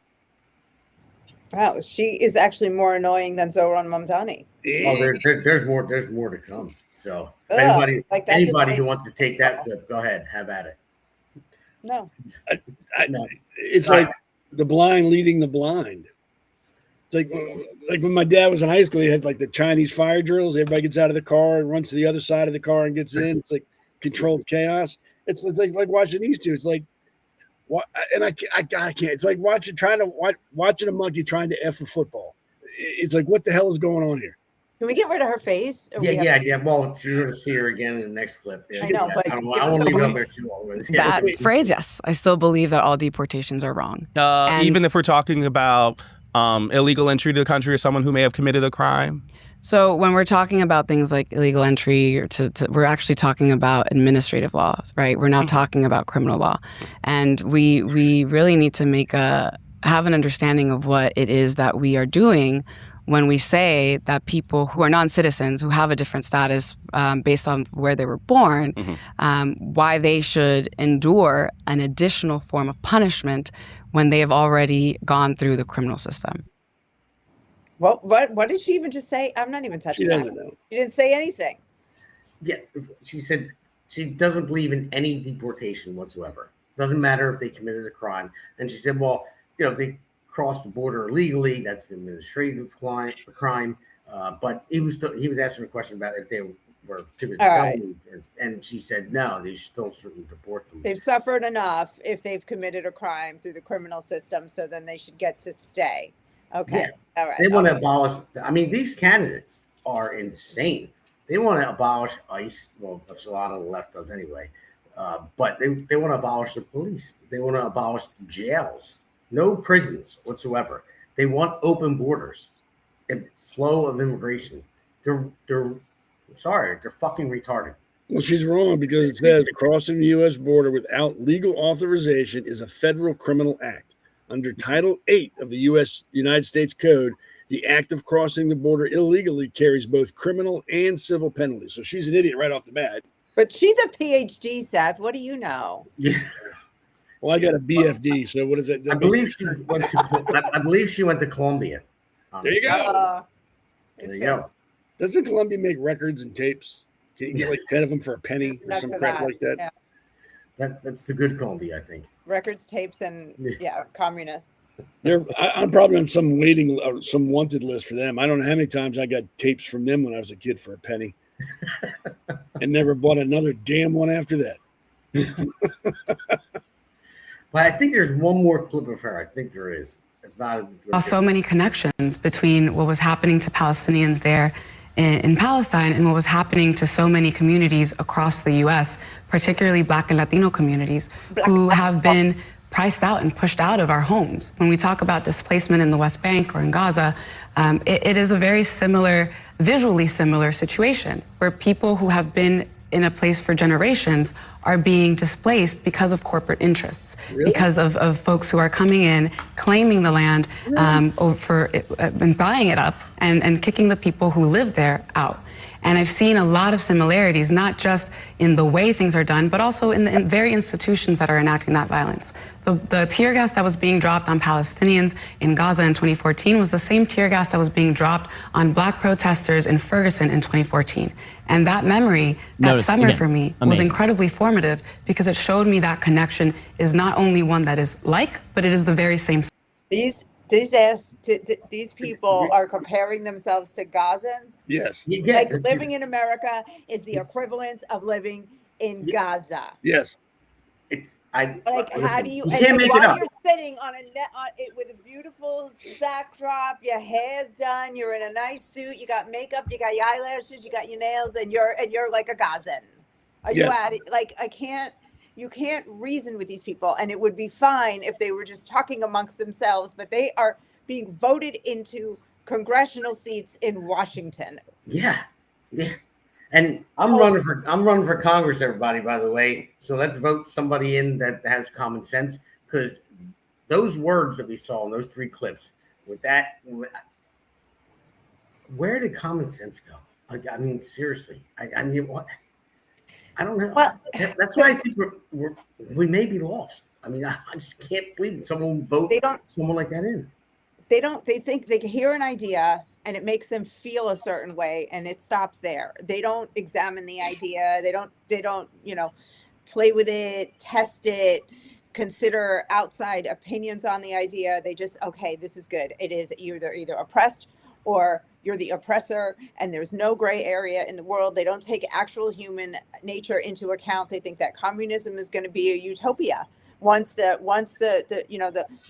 Wow, she is actually more annoying than Zohran Mamdani. Oh, there's more to come. So if anybody who wants to take that clip, go ahead, have at it. No. No. It's like the blind leading the blind. It's like when my dad was in high school, he had like the Chinese fire drills. Everybody gets out of the car and runs to the other side of the car and gets in. It's like controlled chaos. It's like watching these two. It's like, and I can't. It's like watching a monkey trying to F a football. It's like, what the hell is going on here? Can we get rid of her face? Yeah. Well, you're going to see her again in the next clip. Yeah, I know, but I won't leave it up there too long. That phrase, yes. I still believe that all deportations are wrong. Even if we're talking about illegal entry to the country or someone who may have committed a crime? So when we're talking about things like illegal entry, we're actually talking about administrative laws, right? We're not talking about criminal law. And we really need to have an understanding of what it is that we are doing when we say that people who are non-citizens, who have a different status based on where they were born, why they should endure an additional form of punishment when they have already gone through the criminal system. What did she even just say? I'm not even touching that. She didn't say anything. Yeah, she said she doesn't believe in any deportation whatsoever. Doesn't matter if they committed a crime. And she said, well, if they crossed the border illegally, that's an administrative crime. But he was asking a question about if they were committed felonies, and she said no, they still shouldn't deport them. They've suffered enough if they've committed a crime through the criminal system, so then they should get to stay. Okay. Yeah. All right. They want to abolish. I mean, these candidates are insane. They want to abolish ICE. Well, a lot of the left does anyway. But they want to abolish the police. They want to abolish jails. No prisons whatsoever. They want open borders and flow of immigration. They're fucking retarded. Well, she's wrong because it says crossing the U.S. border without legal authorization is a federal criminal act. Under Title 8 of the United States Code, the act of crossing the border illegally carries both criminal and civil penalties. So she's an idiot right off the bat. But she's a PhD, Seth. What do you know? Yeah. Well, I got a BFD. So what is it? I believe she went to Columbia. There you go. There you go. Doesn't Columbia make records and tapes? Can you get like 10 of them for a penny or some crap like that? Yeah. That's the good Columbia, I think. Records, tapes, and communists. I'm probably on some wanted list for them. I don't know how many times I got tapes from them when I was a kid for a penny, and never bought another damn one after that. But I think there's one more clip of her. I think there is. If not, So many connections between what was happening to Palestinians there in Palestine and what was happening to so many communities across the U.S., particularly Black and Latino communities who have been priced out and pushed out of our homes. When we talk about displacement in the West Bank or in Gaza, it is a very visually similar situation where people who have been in a place for generations are being displaced because of corporate interests, because of folks who are coming in, claiming the land and buying it up and kicking the people who live there out. And I've seen a lot of similarities, not just in the way things are done, but also in the very institutions that are enacting that violence. The tear gas that was being dropped on Palestinians in Gaza in 2014 was the same tear gas that was being dropped on Black protesters in Ferguson in 2014. And that memory, that summer for me, was incredibly formative because it showed me that connection is not only one that is like, but it is the very same. These people are comparing themselves to Gazans. Yes. Like living in America is the equivalent of living in Gaza. Yes. How do you? You can't make it up. You're sitting on with a beautiful backdrop, your hair's done, you're in a nice suit, you got makeup, you got your eyelashes, you got your nails, and you're like a Gazan. Are you at it? Like you can't reason with these people, and it would be fine if they were just talking amongst themselves, but they are being voted into congressional seats in Washington. Yeah. And I'm running for Congress, everybody, by the way. So let's vote somebody in that has common sense, because those words that we saw in those 3 clips, with that, where did common sense go? Like, I mean, seriously, I mean, what? I don't know. Well, that's why I think we may be lost. I mean, I just can't believe that someone would vote someone like that in. They think they can hear an idea and it makes them feel a certain way, and it stops there. They don't examine the idea. They don't, play with it, test it, consider outside opinions on the idea. They just, okay, this is good. It is either oppressed or you're the oppressor, and there's no gray area in the world. They don't take actual human nature into account. They think that communism is going to be a utopia. Once the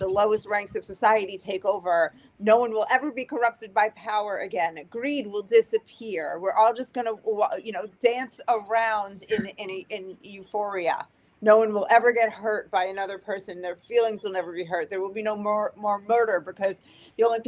lowest ranks of society take over, no one will ever be corrupted by power again. Greed will disappear. We're all just going to, dance around in euphoria. No one will ever get hurt by another person. Their feelings will never be hurt. There will be no more murder, because the only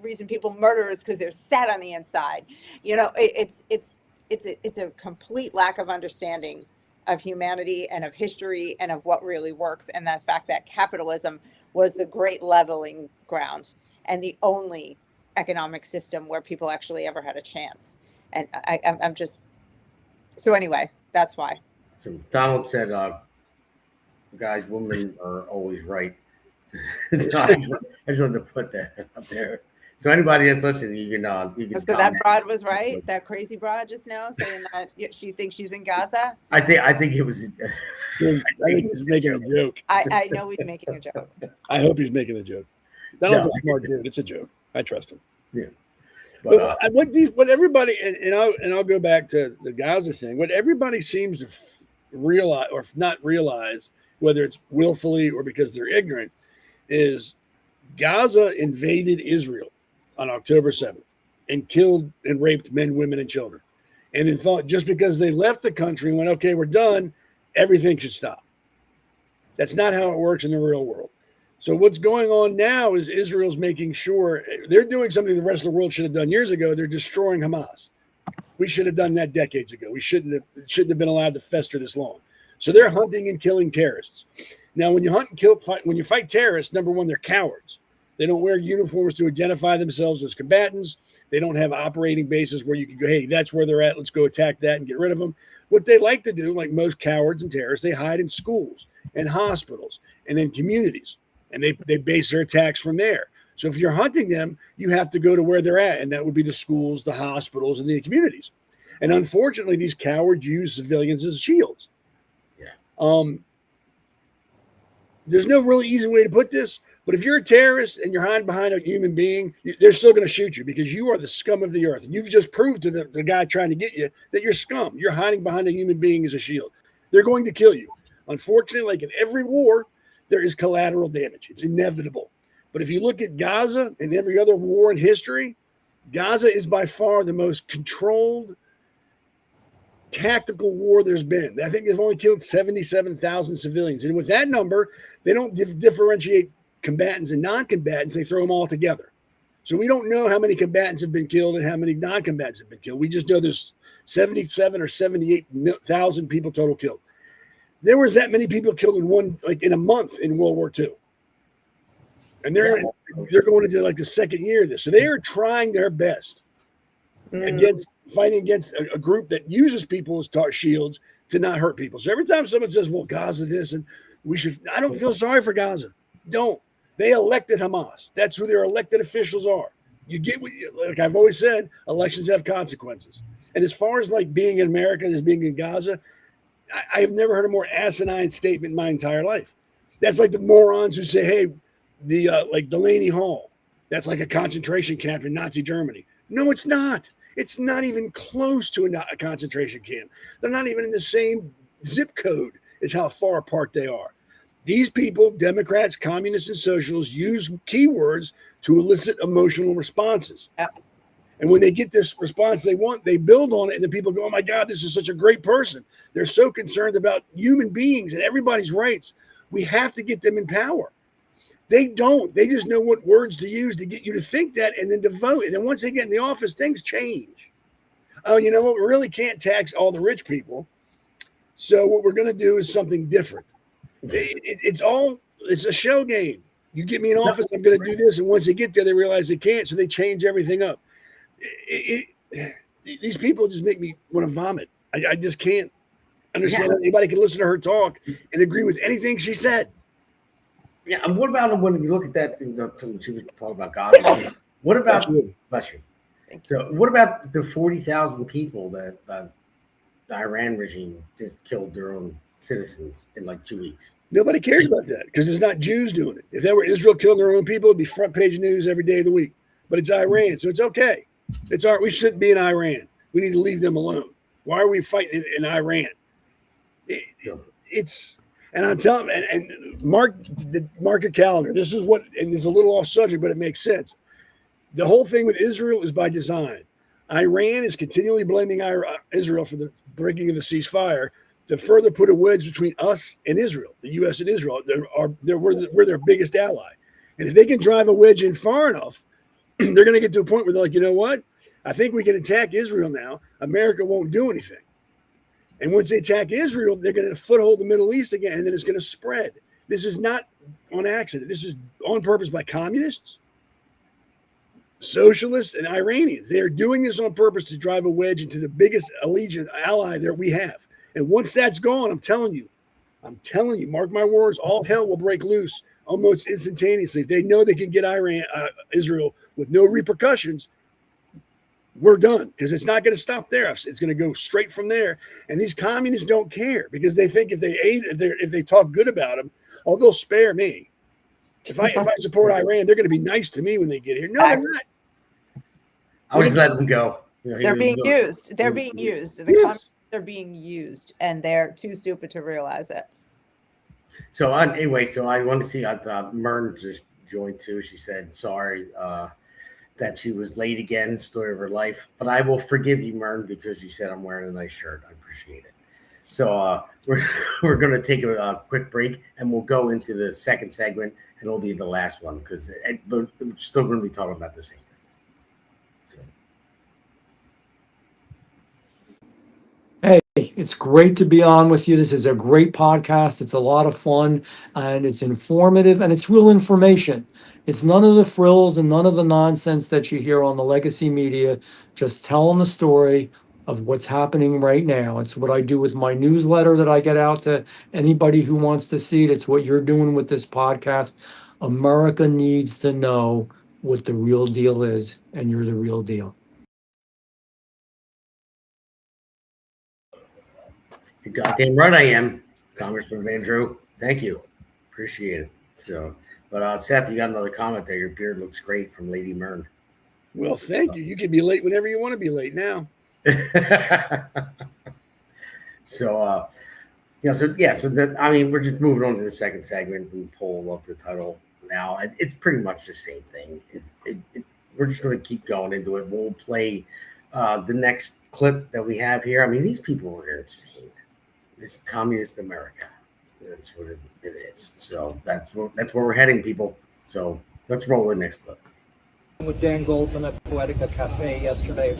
reason people murder is because they're sad on the inside. It's a complete lack of understanding of humanity and of history and of what really works, and the fact that capitalism was the great leveling ground and the only economic system where people actually ever had a chance. And I'm just, so anyway, that's why. So Donald said, guys, women are always right. So I just wanted to put that up there. So anybody that's listening, you can. So that broad was right. That crazy broad just now saying that she thinks she's in Gaza. I think it was. I think he's making a joke. I know he's making a joke. I hope he's making a joke. Donald's a smart dude. It's a joke. I trust him. Yeah. But what everybody and I'll go back to the Gaza thing. What everybody seems to realize, or not realize, whether it's willfully or because they're ignorant, is Gaza invaded Israel on October 7th and killed and raped men, women, and children. And then thought just because they left the country and went, okay, we're done, everything should stop. That's not how it works in the real world. So what's going on now is Israel's making sure they're doing something the rest of the world should have done years ago. They're destroying Hamas. We should have done that decades ago. We shouldn't have been allowed to fester this long. So they're hunting and killing terrorists. Now, when you hunt and kill, when you fight terrorists, number one, they're cowards. They don't wear uniforms to identify themselves as combatants. They don't have operating bases where you can go, hey, that's where they're at. Let's go attack that and get rid of them. What they like to do, like most cowards and terrorists, they hide in schools and hospitals and in communities, and they base their attacks from there. So if you're hunting them, you have to go to where they're at, and that would be the schools, the hospitals, and the communities. And unfortunately, these cowards use civilians as shields. Yeah. There's no really easy way to put this, but if you're a terrorist and you're hiding behind a human being, they're still going to shoot you because you are the scum of the earth. And you've just proved to the guy trying to get you that you're scum. You're hiding behind a human being as a shield. They're going to kill you. Unfortunately, like in every war, there is collateral damage. It's inevitable. But if you look at Gaza and every other war in history, Gaza is by far the most controlled tactical war there's been. I think they've only killed 77,000 civilians. And with that number, they don't differentiate combatants and non-combatants. They throw them all together. So we don't know how many combatants have been killed and how many non-combatants have been killed. We just know there's 77 or 78,000 people total killed. There was that many people killed in a month in World War II. And they're going into like the second year of this. So they are trying their best fighting against a group that uses people as shields to not hurt people. So every time someone says, well, Gaza this, and I don't feel sorry for Gaza. Don't. They elected Hamas. That's who their elected officials are. You get like I've always said, elections have consequences. And as far as like being in America as being in Gaza, I have never heard a more asinine statement in my entire life. That's like the morons who say, hey, like Delaney Hall, that's like a concentration camp in Nazi Germany. No, it's not. It's not even close to a concentration camp. They're not even in the same zip code as how far apart they are. These people, Democrats, communists, and socialists, use keywords to elicit emotional responses. And when they get this response they want, they build on it, and then people go, oh, my God, this is such a great person. They're so concerned about human beings and everybody's rights. We have to get them in power. They don't. They just know what words to use to get you to think that and then to vote. And then once they get in the office, things change. Oh, you know what? We really can't tax all the rich people. So what we're going to do is something different. It's a shell game. You get me in office, I'm going to do this. And once they get there, they realize they can't. So they change everything up. These people just make me want to vomit. I just can't understand how anybody can listen to her talk and agree with anything she said. Yeah, and what about when you look at that? She was talking about God. What about bless you? So, what about the 40,000 people that the Iran regime just killed their own citizens in like 2 weeks? Nobody cares about that because it's not Jews doing it. If that were Israel killing their own people, it'd be front page news every day of the week. But it's Iran, so it's okay. We shouldn't be in Iran. We need to leave them alone. Why are we fighting in Iran? And I'm telling, and mark your calendar. This is what, and it's a little off subject, but it makes sense. The whole thing with Israel is by design. Iran is continually blaming Israel for the breaking of the ceasefire to further put a wedge between us and Israel, the U.S. and Israel. We're their biggest ally. And if they can drive a wedge in far enough, they're going to get to a point where they're like, you know what? I think we can attack Israel now. America won't do anything. And once they attack Israel, they're going to foothold the Middle East again, and then it's going to spread. This is not on accident. This is on purpose by communists, socialists, and Iranians. They are doing this on purpose to drive a wedge into the biggest allegiance ally that we have. And once that's gone, I'm telling you, mark my words, all hell will break loose almost instantaneously. If they know they can get Israel with no repercussions, we're done, because it's not going to stop there. It's going to go straight from there. And these communists don't care because they think if they talk good about them, they'll spare me. If I support Iran, they're going to be nice to me when they get here. No, they're not. I was letting them go. They're being used. They're being used. The communists are being used, and they're too stupid to realize it. So anyway, I want to see. Mern just joined too. She said sorry that she was late again. Story of her life, but I will forgive you, Mern, because you said I'm wearing a nice shirt. I appreciate it. So we're going to take a quick break, and we'll go into the second segment, and it'll be the last one because we're still going to be talking about the same things. So. Hey, it's great to be on with you. This is a great podcast. It's a lot of fun, and it's informative, and it's real information. It's none of the frills and none of the nonsense that you hear on the legacy media. Just telling the story of what's happening right now. It's what I do with my newsletter that I get out to anybody who wants to see it. It's what you're doing with this podcast. America needs to know what the real deal is, and you're the real deal. You're goddamn right I am, Congressman Van Drew. Thank you. Appreciate it. So, but Seth, you got another comment there. Your beard looks great from Lady Mern. Well, thank you. You can be late whenever you want to be late now. So we're just moving on to the second segment. We pull up the title now. It's pretty much the same thing. We're just going to keep going into it. We'll play the next clip that we have here. I mean, these people are insane. This is communist America. That's what it is. So that's where we're heading, people. So let's roll the next clip. With Dan Goldman at Poetica Cafe yesterday.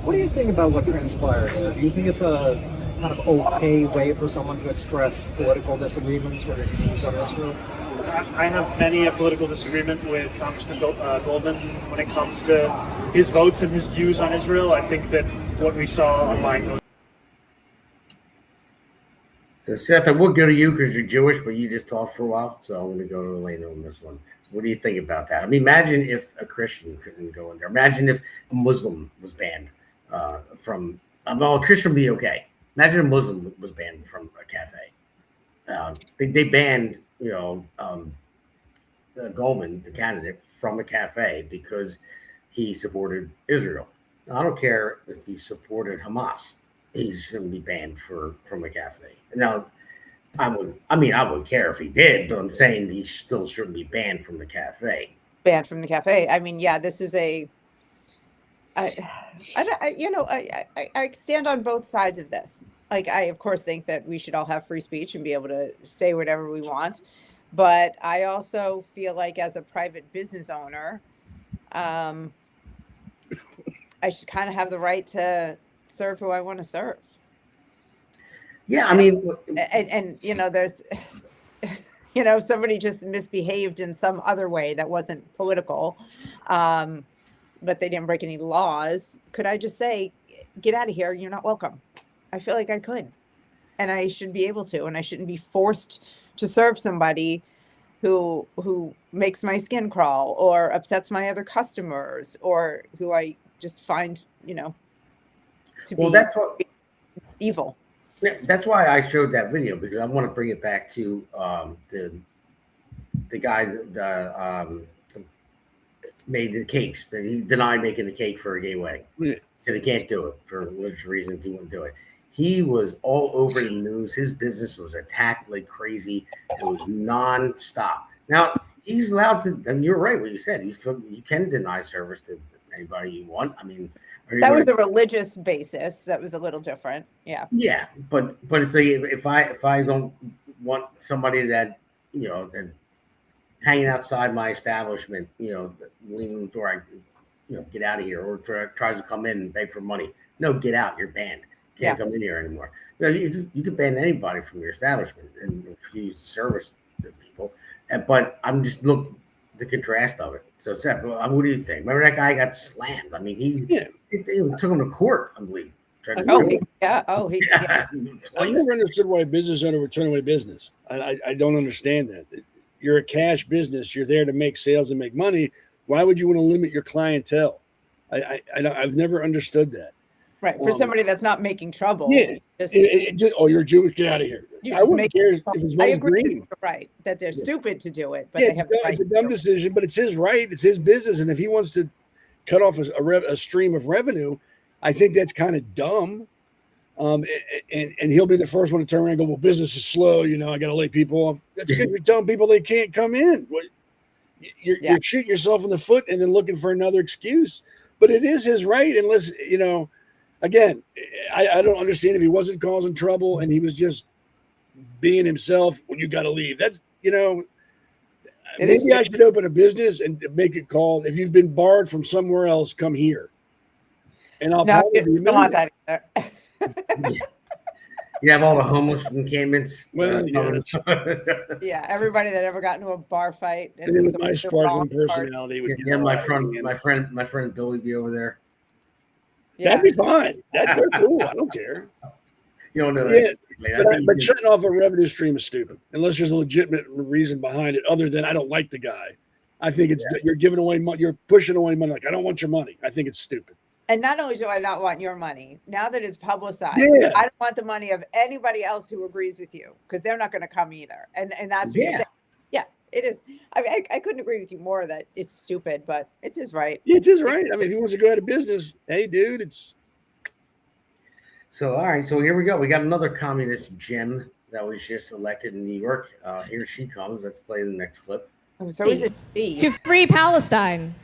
What do you think about what transpired here? Do you think it's a kind of okay way for someone to express political disagreements or his views on Israel? I have many a political disagreement with Congressman Goldman when it comes to his votes and his views on Israel. I think that what we saw online. So Seth, I would go to you because you're Jewish, but you just talked for a while. So I'm going to go to Elana on this one. What do you think about that? I mean, imagine if a Christian couldn't go in there. Imagine if a Muslim was banned from. Well, a Christian would be okay. Imagine a Muslim was banned from a cafe. They banned, Goldman, the candidate, from a cafe because he supported Israel. Now, I don't care if he supported Hamas. He shouldn't be banned from a cafe. Now, I wouldn't care if he did, but I'm saying he still shouldn't be banned from the cafe. Banned from the cafe. I mean, yeah, this is I stand on both sides of this. Like, I of course think that we should all have free speech and be able to say whatever we want. But I also feel like as a private business owner, I should kind of have the right to serve who I want to serve. Yeah, I mean, and there's, somebody just misbehaved in some other way that wasn't political, but they didn't break any laws. Could I just say, get out of here? You're not welcome. I feel like I could, and I should be able to, and I shouldn't be forced to serve somebody who makes my skin crawl or upsets my other customers, or who I just find, to be that's what, evil. Yeah, that's why I showed that video, because I want to bring it back to the guy that made the cakes. That he denied making the cake for a gay wedding. Yeah. Said he can't do it for which reasons he wouldn't do it. He was all over the news. His business was attacked like crazy. It was nonstop. Now he's allowed to, and you're right what you said. You can deny service to anybody you want. I mean, that was a religious basis. That was a little different. Yeah. Yeah, but it's like if I don't want somebody that that hanging outside my establishment, leaving the door, get out of here, or tries to come in and beg for money. No, get out. You're banned. Can't come in here anymore. You can ban anybody from your establishment and refuse to service the people. But I'm just looking the contrast of it. So Seth, what do you think? Remember that guy got slammed? I mean, he took him to court, I believe. I never understood why a business owner would turn away business. I don't understand that. You're a cash business. You're there to make sales and make money. Why would you want to limit your clientele? I've never understood that. Right. For somebody that's not making trouble. Yeah. You're Jewish. Get out of here. I wouldn't care if it was green. Right. That they're stupid to do it. But they have the right. It's a dumb decision, but it's his right. It's his business. And if he wants to cut off a stream of revenue, I think that's kind of dumb. And he'll be the first one to turn around and go, well, business is slow. I got to lay people off. That's because you're telling people they can't come in. You're shooting yourself in the foot and then looking for another excuse. But it is his right, unless, again, I don't understand if he wasn't causing trouble and he was just being himself. Well, you got to leave. That's, maybe I should open a business and make it called, if you've been barred from somewhere else, come here. And I'll probably don't want that either. You have all the homeless encampments. Well, yeah, everybody that ever got into a bar fight. And with my sparkling personality, my friend Billy be over there. Yeah. That'd be fine. They're cool. I don't care. You don't know that. But shutting off a revenue stream is stupid, unless there's a legitimate reason behind it, other than I don't like the guy. I think it's you're giving away money. You're pushing away money. Like, I don't want your money. I think it's stupid. And not only do I not want your money, now that it's publicized, I don't want the money of anybody else who agrees with you, because they're not going to come either. And that's what you're saying. Yeah, it is. I couldn't agree with you more that it's stupid, but it's his right. Yeah, it's his right. I mean, if he wants to go out of business, hey, dude, it's. So, all right. So here we go. We got another communist gem that was just elected in New York. Here she comes. Let's play the next clip. So is it to free Palestine?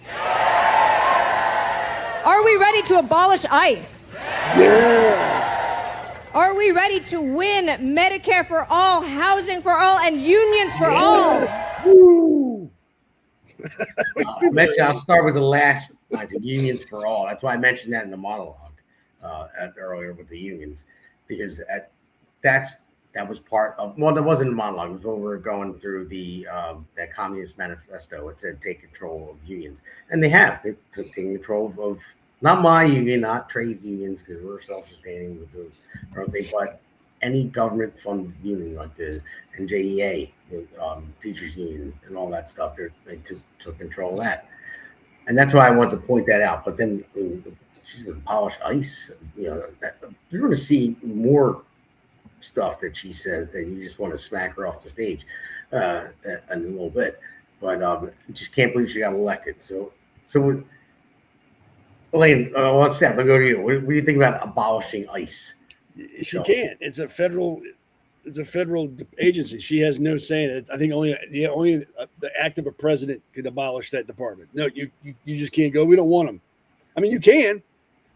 Are we ready to abolish ICE? Yeah. Are we ready to win Medicare for all, housing for all, and unions for all? I'll start with the last line, unions for all. That's why I mentioned that in the monologue earlier with the unions, because that was part of, well, that wasn't a monologue. It was when we were going through that Communist Manifesto. It said take control of unions. And they have. They've taken control of, not my union, not trades unions, because we're self-sustaining with those, but any government-funded union like the NJEA, the teachers union, and all that stuff. They took control of that. And that's why I want to point that out. But then she says abolish ICE. You're going to see more stuff that she says that you just want to smack her off the stage in a little bit, but just can't believe she got elected. So Elaine, Seth, I'll go to you. What do you think about abolishing ICE? She can't. It's a federal agency. She has no say in it. I think only the act of a president could abolish that department. No, you just can't go. We don't want them. I mean, you can.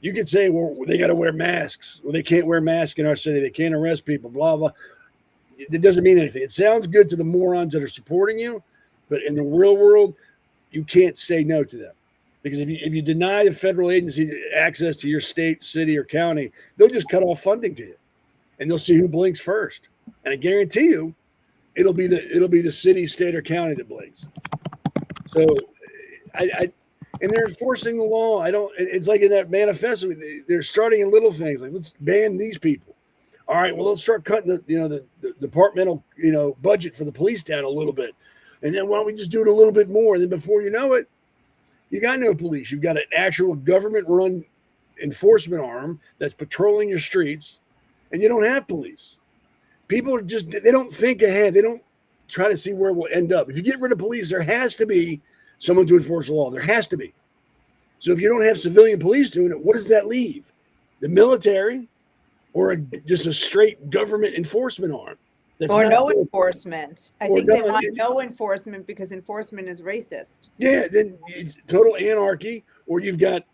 You could say, well, they got to wear masks. Well, they can't wear masks in our city. They can't arrest people, blah, blah. it doesn't mean anything. It sounds good to the morons that are supporting you, but in the real world, you can't say no to them. Because if you deny the federal agency access to your state, city, or county, they'll just cut off funding to you, and they'll see who blinks first. And I guarantee you, it'll be the city, state, or county that blinks. So, and they're enforcing the law. It's like in that manifesto, they're starting in little things, like let's ban these people. All right, well, let's start cutting the departmental budget for the police down a little bit, and then why don't we just do it a little bit more? And then before you know it, you got no police. You've got an actual government-run enforcement arm that's patrolling your streets, and you don't have police. People are they don't think ahead. They don't try to see where we'll end up. If you get rid of police, there has to be someone to enforce the law. There has to be. So if you don't have civilian police doing it, what does that leave? The military or just a straight government enforcement arm? Or no enforcement. I think they want no enforcement because enforcement is racist. Yeah, then it's total anarchy, or you've got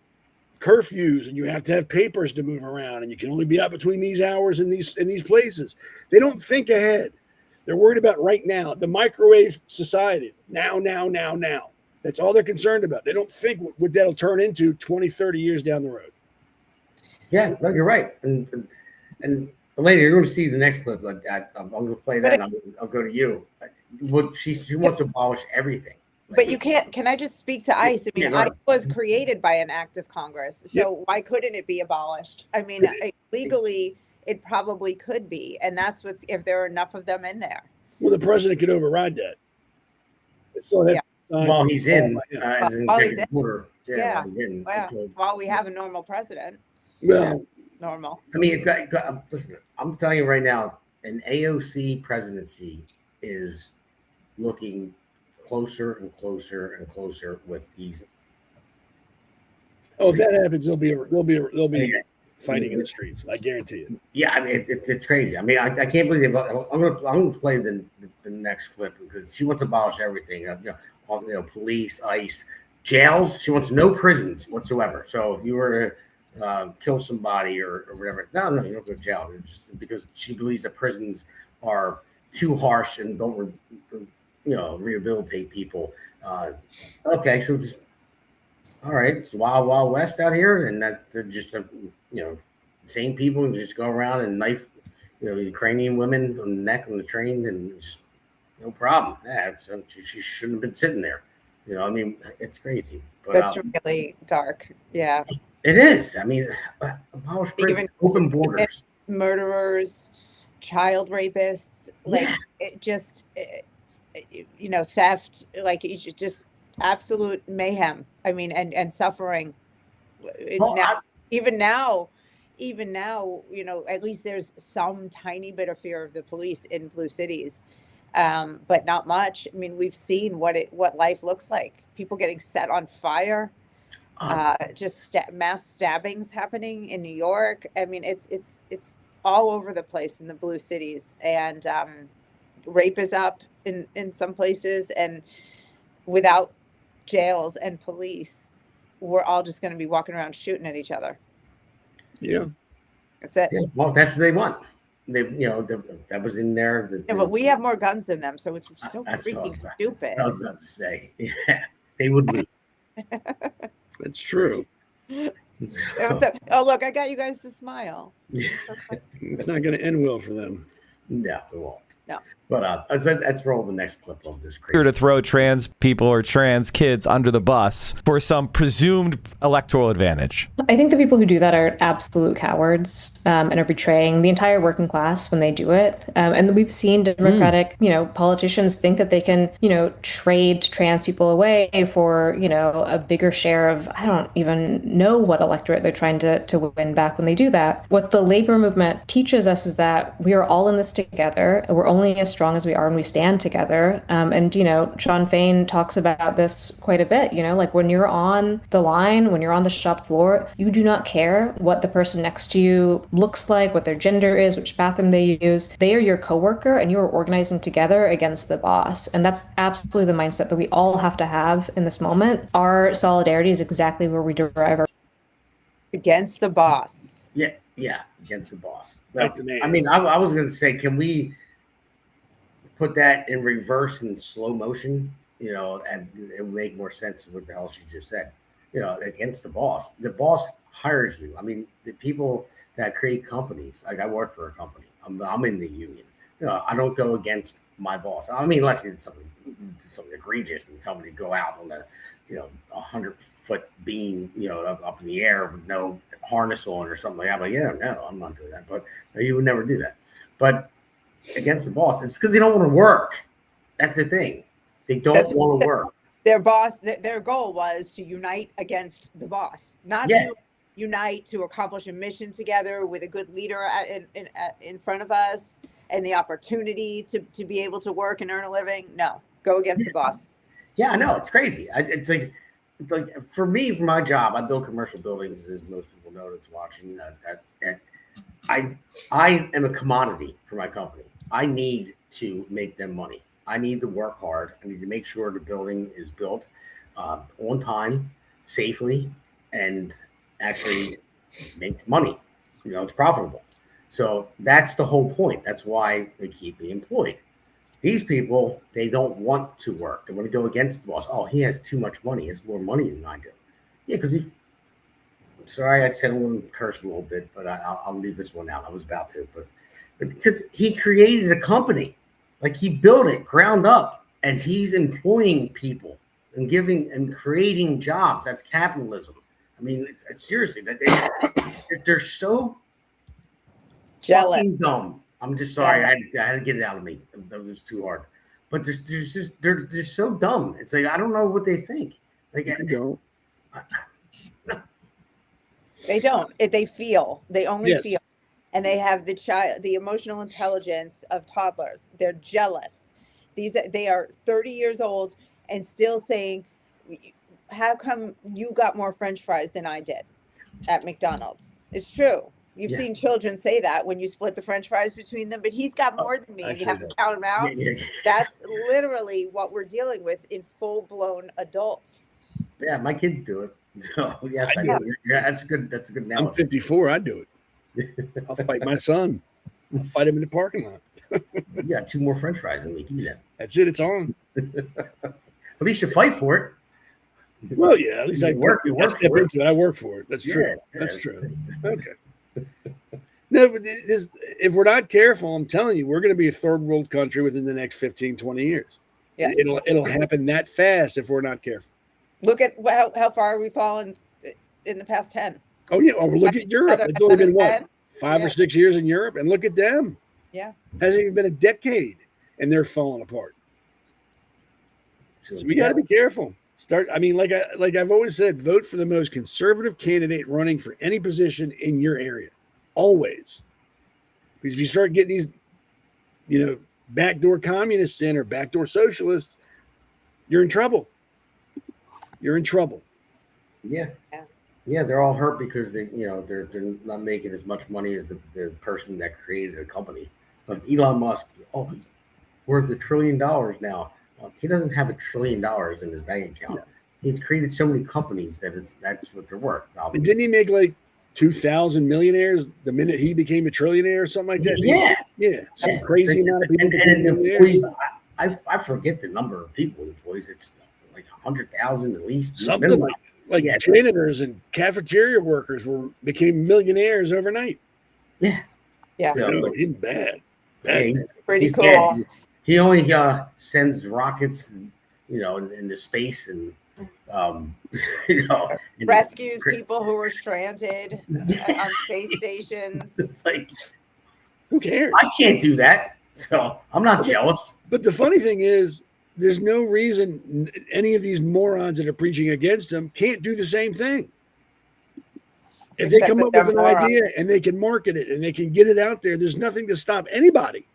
curfews and you have to have papers to move around and you can only be out between these hours in these places. They don't think ahead. They're worried about right now, the microwave society. Now. That's all they're concerned about. They don't think what that'll turn into 20, 30 years down the road. Yeah, no, you're right. And Elena, you're going to see the next clip. Like that. I'm going to play that, and I'll go to you. She wants to abolish everything. But you can't. Can I just speak to ICE? I mean, ICE was created by an act of Congress, so why couldn't it be abolished? I mean, legally, it probably could be, and that's what's if there are enough of them in there. Well, the president could override that. So while he's in, as an while he's in. order. Yeah. While he's in. Well, while we have a normal president. Well. Normal. I mean, listen, I'm telling you right now, an AOC presidency is looking closer and closer and closer with these. Oh, if that happens, they'll be fighting in the streets. I guarantee it. Yeah, I mean, it's crazy. I mean, I can't believe I'm gonna play the next clip because she wants to abolish everything. Police, ICE, jails. She wants no prisons whatsoever. So if you were to kill somebody or whatever. No, you don't go to jail. It's just because she believes that prisons are too harsh and don't, rehabilitate people. Okay, so just all right. It's wild, wild west out here, and that's just same people and just go around and knife, Ukrainian women on the neck on the train, and just no problem. Yeah, she shouldn't have been sitting there. I mean, it's crazy. But, that's really dark. Yeah. It is. I mean, abolish prison, open borders. Murderers, child rapists, theft, just absolute mayhem. I mean, and suffering. Even now, at least there's some tiny bit of fear of the police in blue cities, but not much. I mean, we've seen what life looks like. People getting set on fire. Mass stabbings happening in New York. I mean, it's all over the place in the blue cities, and rape is up in some places. And without jails and police, we're all just going to be walking around shooting at each other. Yeah, that's it. Yeah, well, that's what they want. That was in there. But we have more guns than them, so it's so freaking stupid. I was about to say, yeah, they would be. That's true. Look, I got you guys to smile. It's not going to end well for them. No, it won't. No. But let's roll the next clip of this crazy. Here to throw trans people or trans kids under the bus for some presumed electoral advantage. I think the people who do that are absolute cowards and are betraying the entire working class when they do it. And we've seen Democratic, politicians think that they can, trade trans people away for, a bigger share of, I don't even know what electorate they're trying to win back when they do that. What the labor movement teaches us is that we are all in this together. We're only as strong as we are when we stand together. And Sean Fain talks about this quite a bit, like when you're on the line, when you're on the shop floor, you do not care what the person next to you looks like, what their gender is, which bathroom they use. They are your coworker, and you are organizing together against the boss. And that's absolutely the mindset that we all have to have in this moment. Our solidarity is exactly where we derive our against the boss. Yeah, against the boss. Well, I mean, I was going to say, can we put that in reverse in slow motion, and it would make more sense of what the hell she just said. Against the boss. The boss hires you. I mean, the people that create companies, like I work for a company. I'm in the union. I don't go against my boss. I mean, unless it's something egregious and tell me to go out on a 100-foot beam, up in the air with no harness on or something like that. But no, I'm not doing that. But you would never do that. But against the boss, it's because they don't want to work. That's the thing. They don't want to work. Their boss, their goal was to unite against the boss, not to unite to accomplish a mission together with a good leader in front of us and the opportunity to be able to work and earn a living. No, go against the boss. Yeah, I know. It's crazy. It's like for me, for my job, I build commercial buildings, as most people know that's watching. I am a commodity for my company. I need to make them money. I need to work hard. I need to make sure the building is built on time, safely, and actually makes money. It's profitable. So that's the whole point. That's why they keep me employed. These people, they don't want to work. They want to go against the boss. Oh, he has too much money. He has more money than I do. Yeah, because sorry, I said I want to curse a little bit, but I'll leave this one out. I was about to, but because he created a company. Like he built it ground up, and he's employing people and creating jobs. That's capitalism. I mean, seriously, they're so jealous, dumb. I'm just sorry. I had to get it out of me. That was too hard. But they're so dumb. It's like I don't know what they think. Like they don't. They don't. They feel. They only feel. And they have the emotional intelligence of toddlers. They're jealous. They are 30 years old and still saying, how come you got more French fries than I did at McDonald's? It's true. You've seen children say that when you split the French fries between them, but he's got more than me, and you have to count them out. That's literally what we're dealing with in full-blown adults. Yeah, my kids do it. So, yes, I do. Yeah, that's good. That's a good analogy. I'm 54. I do it. I'll fight my son. I'll fight him in the parking lot. You got 2 more French fries than we can eat. That's it. It's on. At least you fight for it. Well, yeah. At least I work step into it. I work for it. That's true. That's true. Okay. No, but if we're not careful, I'm telling you, we're going to be a third world country within the next 15, 20 years. Yes. It'll happen that fast if we're not careful. Look at how far we've fallen in the past 10. Oh, yeah. Oh, look at Europe. It's only been, what, 5 or 6 years in Europe? And look at them. Yeah. Hasn't even been a decade, and they're falling apart. So we got to be careful. Like I've always said, vote for the most conservative candidate running for any position in your area. Always. Because if you start getting these, backdoor communists in or backdoor socialists, you're in trouble. You're in trouble. Yeah. Yeah, they're all hurt because they're not making as much money as the person that created a company. Like Elon Musk, he's worth $1 trillion now. Well, he doesn't have $1 trillion in his bank account. Yeah. He's created so many companies that's what they're worth. And didn't he make like 2,000 millionaires the minute he became a trillionaire or something like that? Yeah. Some crazy amount of people. And employees, I forget the number of people employees. It's like 100,000 at least. Something like janitors and cafeteria workers became millionaires overnight. Yeah. Yeah. So, he's bad. He's pretty cool. Bad. He only sends rockets, into space and, rescues people who are stranded on space stations. It's like, who cares? I can't do that, so I'm not jealous. But the funny thing is, there's no reason any of these morons that are preaching against him can't do the same thing. If they come up with an idea and they can market it and they can get it out there, there's nothing to stop anybody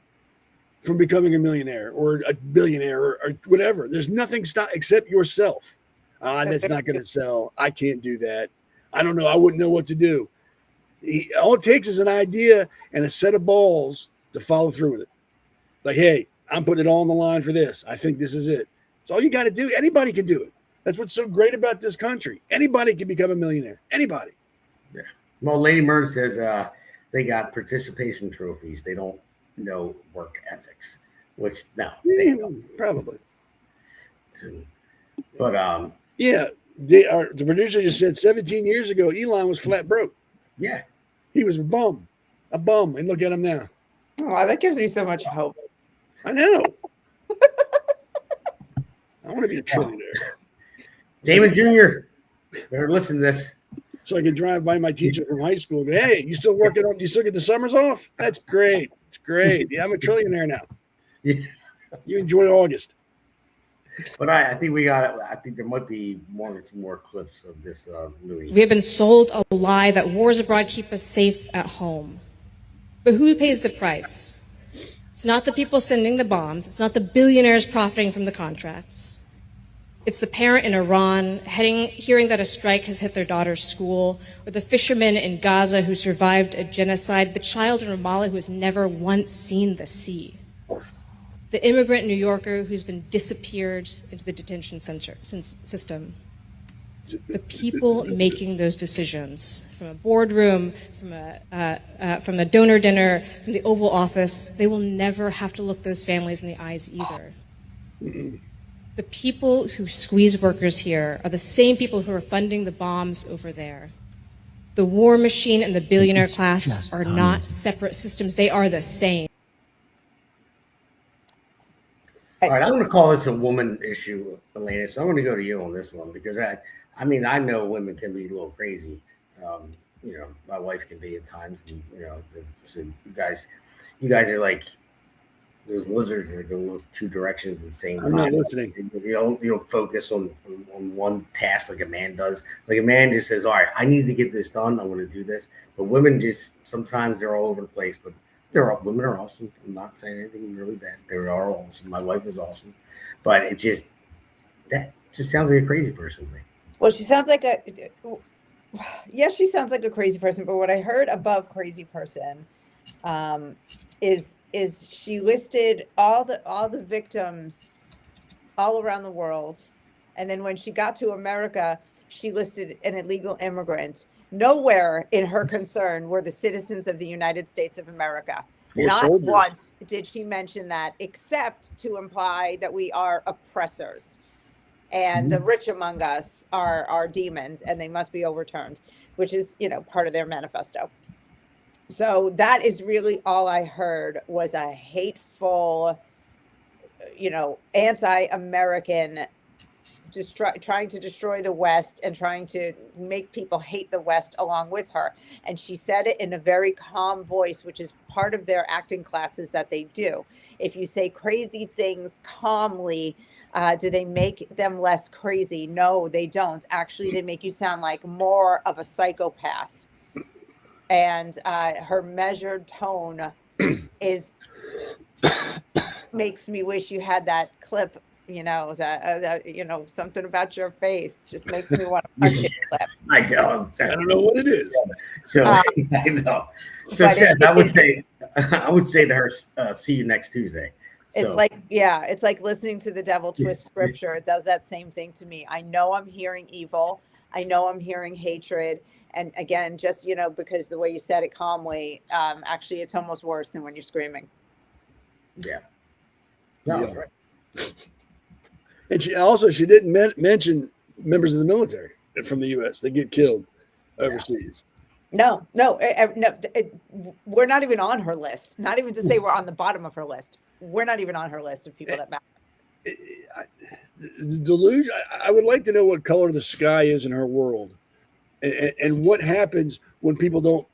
from becoming a millionaire or a billionaire or whatever. There's nothing except yourself. That's not going to sell. I can't do that. I don't know. I wouldn't know what to do. All it takes is an idea and a set of balls to follow through with it. Like, hey, I'm putting it all on the line for this. I think this is it. It's all you got to do. Anybody can do it. That's what's so great about this country. Anybody can become a millionaire. Anybody. Yeah. Well, Lady Murd says they got participation trophies. They don't know work ethics. which no, probably. But yeah, the producer just said 17 years ago, Elon was flat broke. Yeah, he was a bum, and look at him now. Oh, that gives me so much hope. I know. I want to be a trillionaire. Damon Jr. Better listen to this. So I can drive by my teacher from high school and go, hey, you still working on, you still get the summers off? That's great. It's great. Yeah, I'm a trillionaire now. Yeah. You enjoy August. But I think I think there might be one or two more clips of this movie. We have been sold a lie that wars abroad keep us safe at home. But who pays the price? It's not the people sending the bombs. It's not the billionaires profiting from the contracts. It's the parent in Iran hearing that a strike has hit their daughter's school, or the fisherman in Gaza who survived a genocide, the child in Ramallah who has never once seen the sea, the immigrant New Yorker who's been disappeared into the detention system. The people making those decisions, from a boardroom, from a donor dinner, from the Oval Office, they will never have to look those families in the eyes either. The people who squeeze workers here are the same people who are funding the bombs over there. The war machine and the billionaire class are not separate systems. They are the same. All right, I'm going to call this a woman issue, Elena. So I'm going to go to you on this one because I mean, I know women can be a little crazy. You know, my wife can be at times, and you know, so you guys are like those lizards that go look two directions at the same time. I'm not listening. You don't focus on one task like a man does. Like a man just says, "All right, I need to get this done. I want to do this." But women just sometimes they're all over the place. But women are awesome. I'm not saying anything really bad. They are awesome. My wife is awesome, but that just sounds like a crazy person to me. Well, she sounds like she sounds like a crazy person. But what I heard above crazy person is she listed all the victims all around the world, and then when she got to America, she listed an illegal immigrant. Nowhere in her concern were the citizens of the United States of America. Not once did she mention that, except to imply that we are oppressors. And the rich among us are demons, and they must be overturned, which is, part of their manifesto. So that is really all I heard was a hateful, anti-American, trying to destroy the West and trying to make people hate the West along with her. And she said it in a very calm voice, which is part of their acting classes that they do. If you say crazy things calmly, do they make them less crazy? No, they don't. Actually, they make you sound like more of a psychopath. And her measured tone makes me wish you had that clip, something about your face just makes me want to punch it. I don't know what it is. So I know. So Seth, I would say to her, see you next Tuesday. So. It's like listening to the devil twist scripture. It does that same thing to me. I know I'm hearing evil. I know I'm hearing hatred. And again, just, because the way you said it calmly, actually, it's almost worse than when you're screaming. Yeah. No, that's right. And she didn't mention members of the military from the U.S. that get killed overseas. No, we're not even on her list. Not even to say we're on the bottom of her list. We're not even on her list of people that matter. The delusion. I would like to know what color the sky is in her world, and what happens when people don't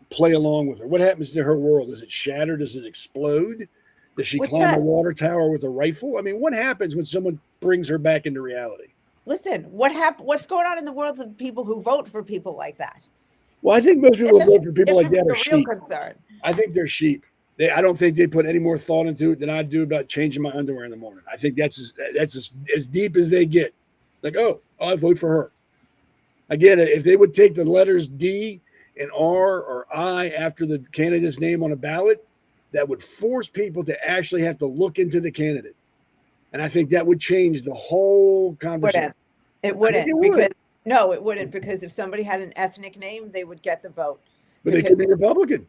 play along with her. What happens to her world? Does it shatter? Does it explode? Does she climb a water tower with a rifle? I mean, what happens when someone brings her back into reality? Listen, what's going on in the worlds of people who vote for people like that? Well, I think most people who vote for people like that are sheep. Concern. I think they're sheep. I don't think they put any more thought into it than I do about changing my underwear in the morning. I think that's as deep as they get. Like, I vote for her. Again, if they would take the letters D and R or I after the candidate's name on a ballot, that would force people to actually have to look into the candidate. And I think that would change the whole conversation. It wouldn't, because if somebody had an ethnic name, they would get the vote. But they could be Republican.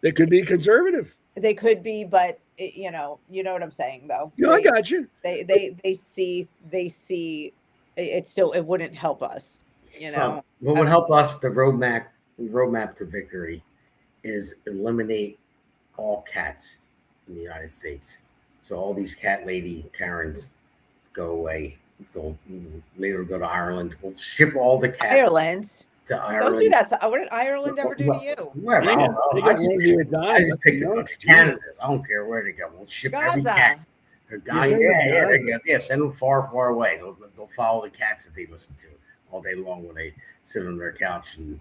They could be conservative. They could be, but you know what I'm saying, though. No, I got you. They see it still. It wouldn't help us, you know. What would help us? The roadmap to victory is eliminate all cats in the United States. So all these cat lady Karens go away. They'll later go to Ireland. We'll ship all the cats. Ireland. To Ireland. Don't do that. What did Ireland ever do to you? Whatever. I just picked Canada. I don't care where they go. We'll ship every cat. Yeah, send them far, far away. They'll follow the cats that they listen to all day long when they sit on their couch and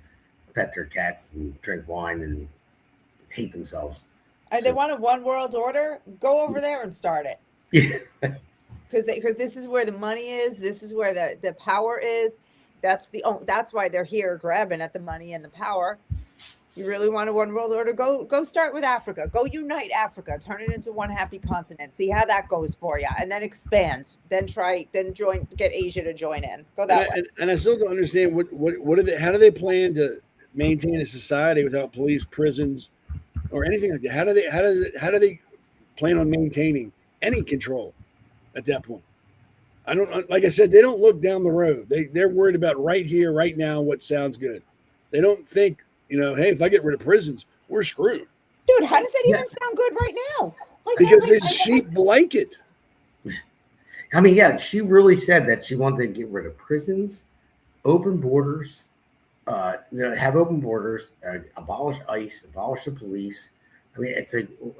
pet their cats and drink wine and hate themselves. They want a one world order. Go over there and start it. Yeah. Because this is where the money is. This is where the power is. That's why they're here grabbing at the money and the power. You really want a one world order? Go start with Africa. Go unite Africa. Turn it into one happy continent. See how that goes for you, and then expand. Then get Asia to join in. Go that way. And I still don't understand what are they? How do they plan to maintain a society without police, prisons, or anything like that? How do they plan on maintaining any control at that point? I don't, like I said, they don't look down the road. They're worried about right here, right now, what sounds good. They don't think, hey, if I get rid of prisons, we're screwed. Dude, how does that even sound good right now? Because it's cheap blanket. I mean, yeah, she really said that she wanted to get rid of prisons, open borders, have open borders, abolish ICE, abolish the police. I mean, it's all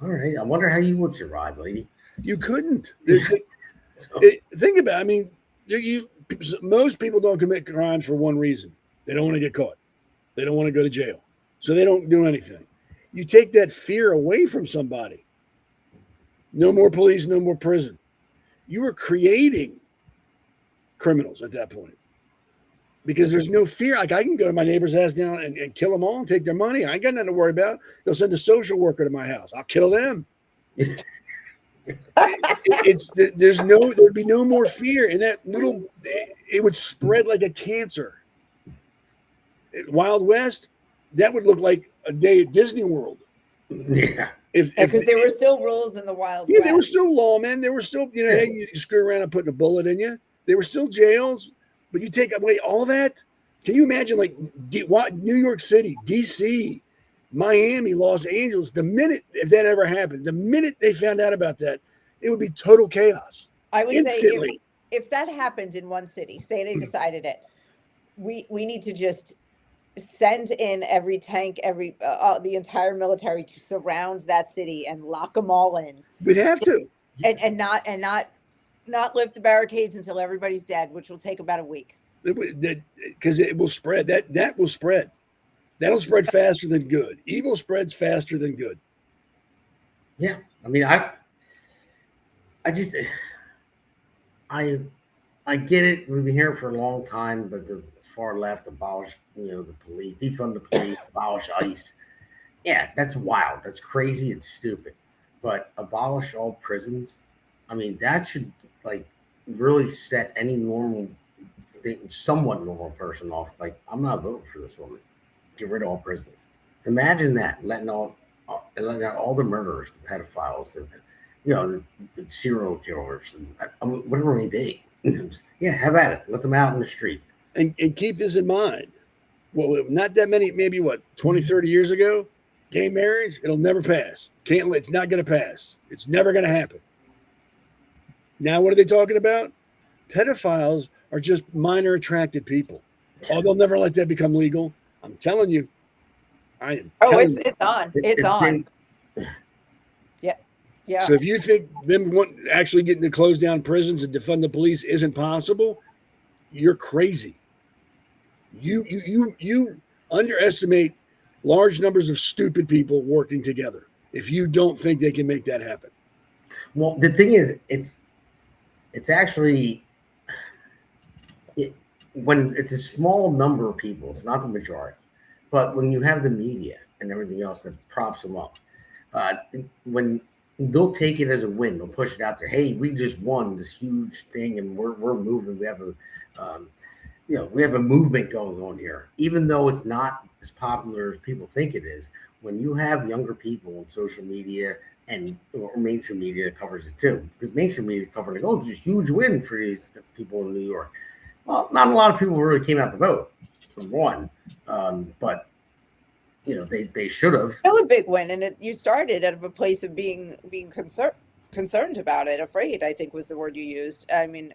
right. I wonder how you would survive, lady. You couldn't. Think about it. I mean, most people don't commit crimes for one reason. They don't want to get caught. They don't want to go to jail. So they don't do anything. You take that fear away from somebody. No more police, no more prison. You are creating criminals at that point. Because there's no fear. Like, I can go to my neighbor's house down and kill them all and take their money. I ain't got nothing to worry about. They'll send a social worker to my house. I'll kill them. There'd be no more fear, and it would spread like a cancer. Wild West, that would look like a day at Disney World. Yeah, because there were still rules in the Wild West. Yeah, there were still lawmen. There were still, hey, you screw around and putting a bullet in you. There were still jails, but you take away all that. Can you imagine, like, New York City, DC, Miami, Los Angeles? If that ever happened, the minute they found out about that, it would be total chaos. I would instantly. Say if that happens in one city, say they decided it, we need to just send in every tank, the entire military to surround that city and lock them all in. We'd have to, and not lift the barricades until everybody's dead, which will take about a week. Because it will spread. That will spread. That'll spread faster than good. Evil spreads faster than good. Yeah, I mean, I get it. We've been here for a long time, but the far left abolish, the police, defund the police, abolish ICE. Yeah, that's wild. That's crazy. It's stupid. But abolish all prisons. I mean, that should really set any somewhat normal person off. Like, I'm not voting for this woman. Get rid of all prisons. Imagine that, letting out all the murderers, the pedophiles, the serial killers, and whatever it may be. Yeah, have at it. Let them out in the street. And keep this in mind. Well, not that many, maybe 20, 30 years ago, gay marriage, it'll never pass. It's not going to pass. It's never going to happen. Now, what are they talking about? Pedophiles are just minor attracted people. Oh, they'll never let that become legal. I'm telling you. It's on. It's on. Yeah. So if you think them actually getting to close down prisons and defund the police isn't possible, you're crazy. You underestimate large numbers of stupid people working together if you don't think they can make that happen. Well, the thing is, it's actually when it's a small number of people, it's not the majority. But when you have the media and everything else that props them up, when they'll take it as a win, they'll push it out there. Hey, we just won this huge thing, and we're moving. We have a movement going on here, even though it's not as popular as people think it is. When you have younger people on social media and or mainstream media that covers it too, because mainstream media is covering, oh, it's a huge win for these people in New York. Well, not a lot of people really came out to vote, for one, but they should have. Still a big win, and you started out of a place of being concerned about it, afraid, I think was the word you used. I mean,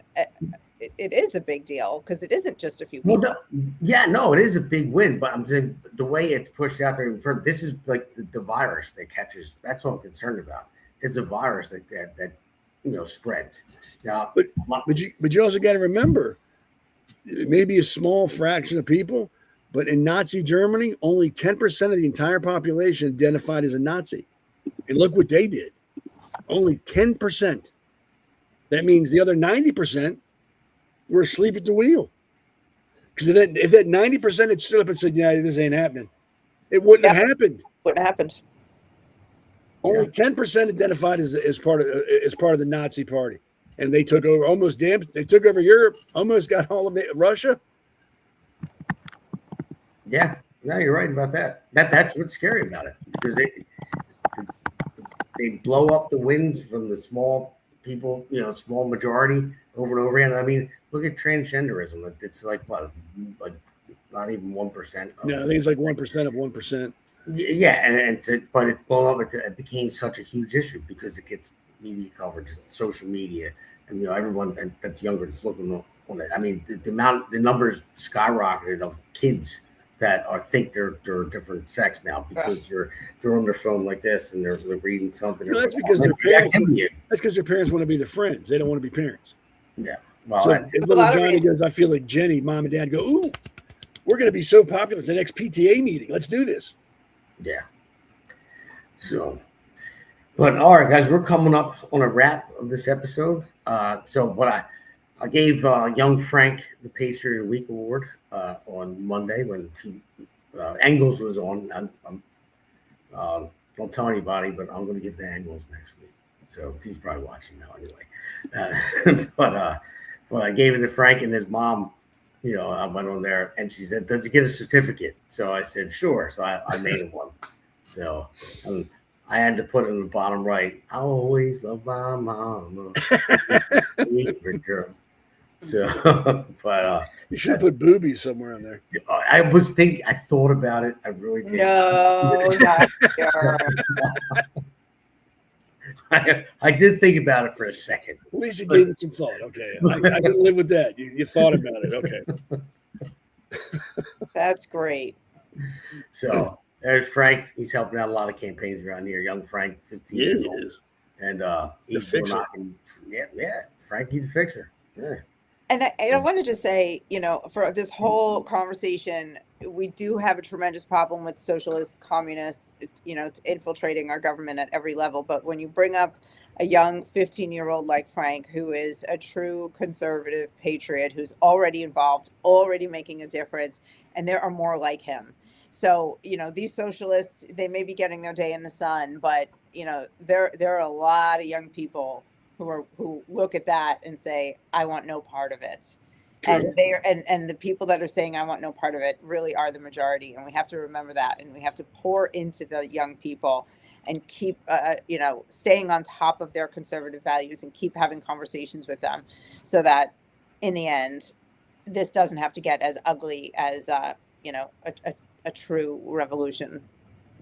it is a big deal because it isn't just a few people. Well, no, it is a big win, but I'm saying the way it's pushed out there, this is like the virus that catches. That's what I'm concerned about. It's a virus that spreads. Now, but you also got to remember, it may be a small fraction of people, but in Nazi Germany, only 10% of the entire population identified as a Nazi, and look what they did. Only 10%. That means the other 90% were asleep at the wheel. Because if that 90% had stood up and said, "Yeah, this ain't happening," it wouldn't have happened. Wouldn't have happened. Only 10% identified as part of the Nazi party, and they took over They took over Europe, almost got all of it, Russia. Yeah, no, you're right about that. That's what's scary about it, because they blow up the wins from the small people, small majority over and over again. I mean, look at transgenderism. It's like what, like not even 1%. No, I think it's like 1% of 1%. Yeah, but it's blown up. It became such a huge issue because it gets media coverage, social media, and everyone that's younger that's looking on it. I mean, the numbers skyrocketed of kids that think they're a different sex now because they're on their phone like this and they're reading something. No, that's because their parents. That's because their parents want to be their friends. They don't want to be parents. Yeah. Well, so if little Johnny goes, I feel like Jenny, mom and dad go, ooh, we're going to be so popular at the next PTA meeting. Let's do this. Yeah. So, but all right, guys, we're coming up on a wrap of this episode. So what I gave young Frank the Patriot of the Week award on Monday when Engels was on. Don't tell anybody, but I'm going to give the Engels next week. So he's probably watching now anyway. But I gave it to Frank and his mom. I went on there and she said, "Does he get a certificate?" So I said, "Sure." So I made him one. So I had to put it in the bottom right. I always love my mama. Favorite girl. So, but you should have put boobies somewhere on there. I thought about it. I really did. No, not sure. I did think about it for a second. At least you gave it some thought. Okay, I can live with that. You thought about it. Okay, that's great. So there's Frank. He's helping out a lot of campaigns around here. Young Frank, 15 years old, and he's knocking. Yeah, Frankie the Fixer. Yeah. And I wanted to say, for this whole conversation, we do have a tremendous problem with socialists, communists, infiltrating our government at every level. But when you bring up a young 15-year-old like Frank, who is a true conservative patriot, who's already involved, already making a difference, and there are more like him. So, these socialists, they may be getting their day in the sun, but, there are a lot of young people who look at that and say, I want no part of it. True. And the people that are saying I want no part of it really are the majority. And we have to remember that. And we have to pour into the young people and keep, staying on top of their conservative values and keep having conversations with them so that in the end, this doesn't have to get as ugly as, a true revolution.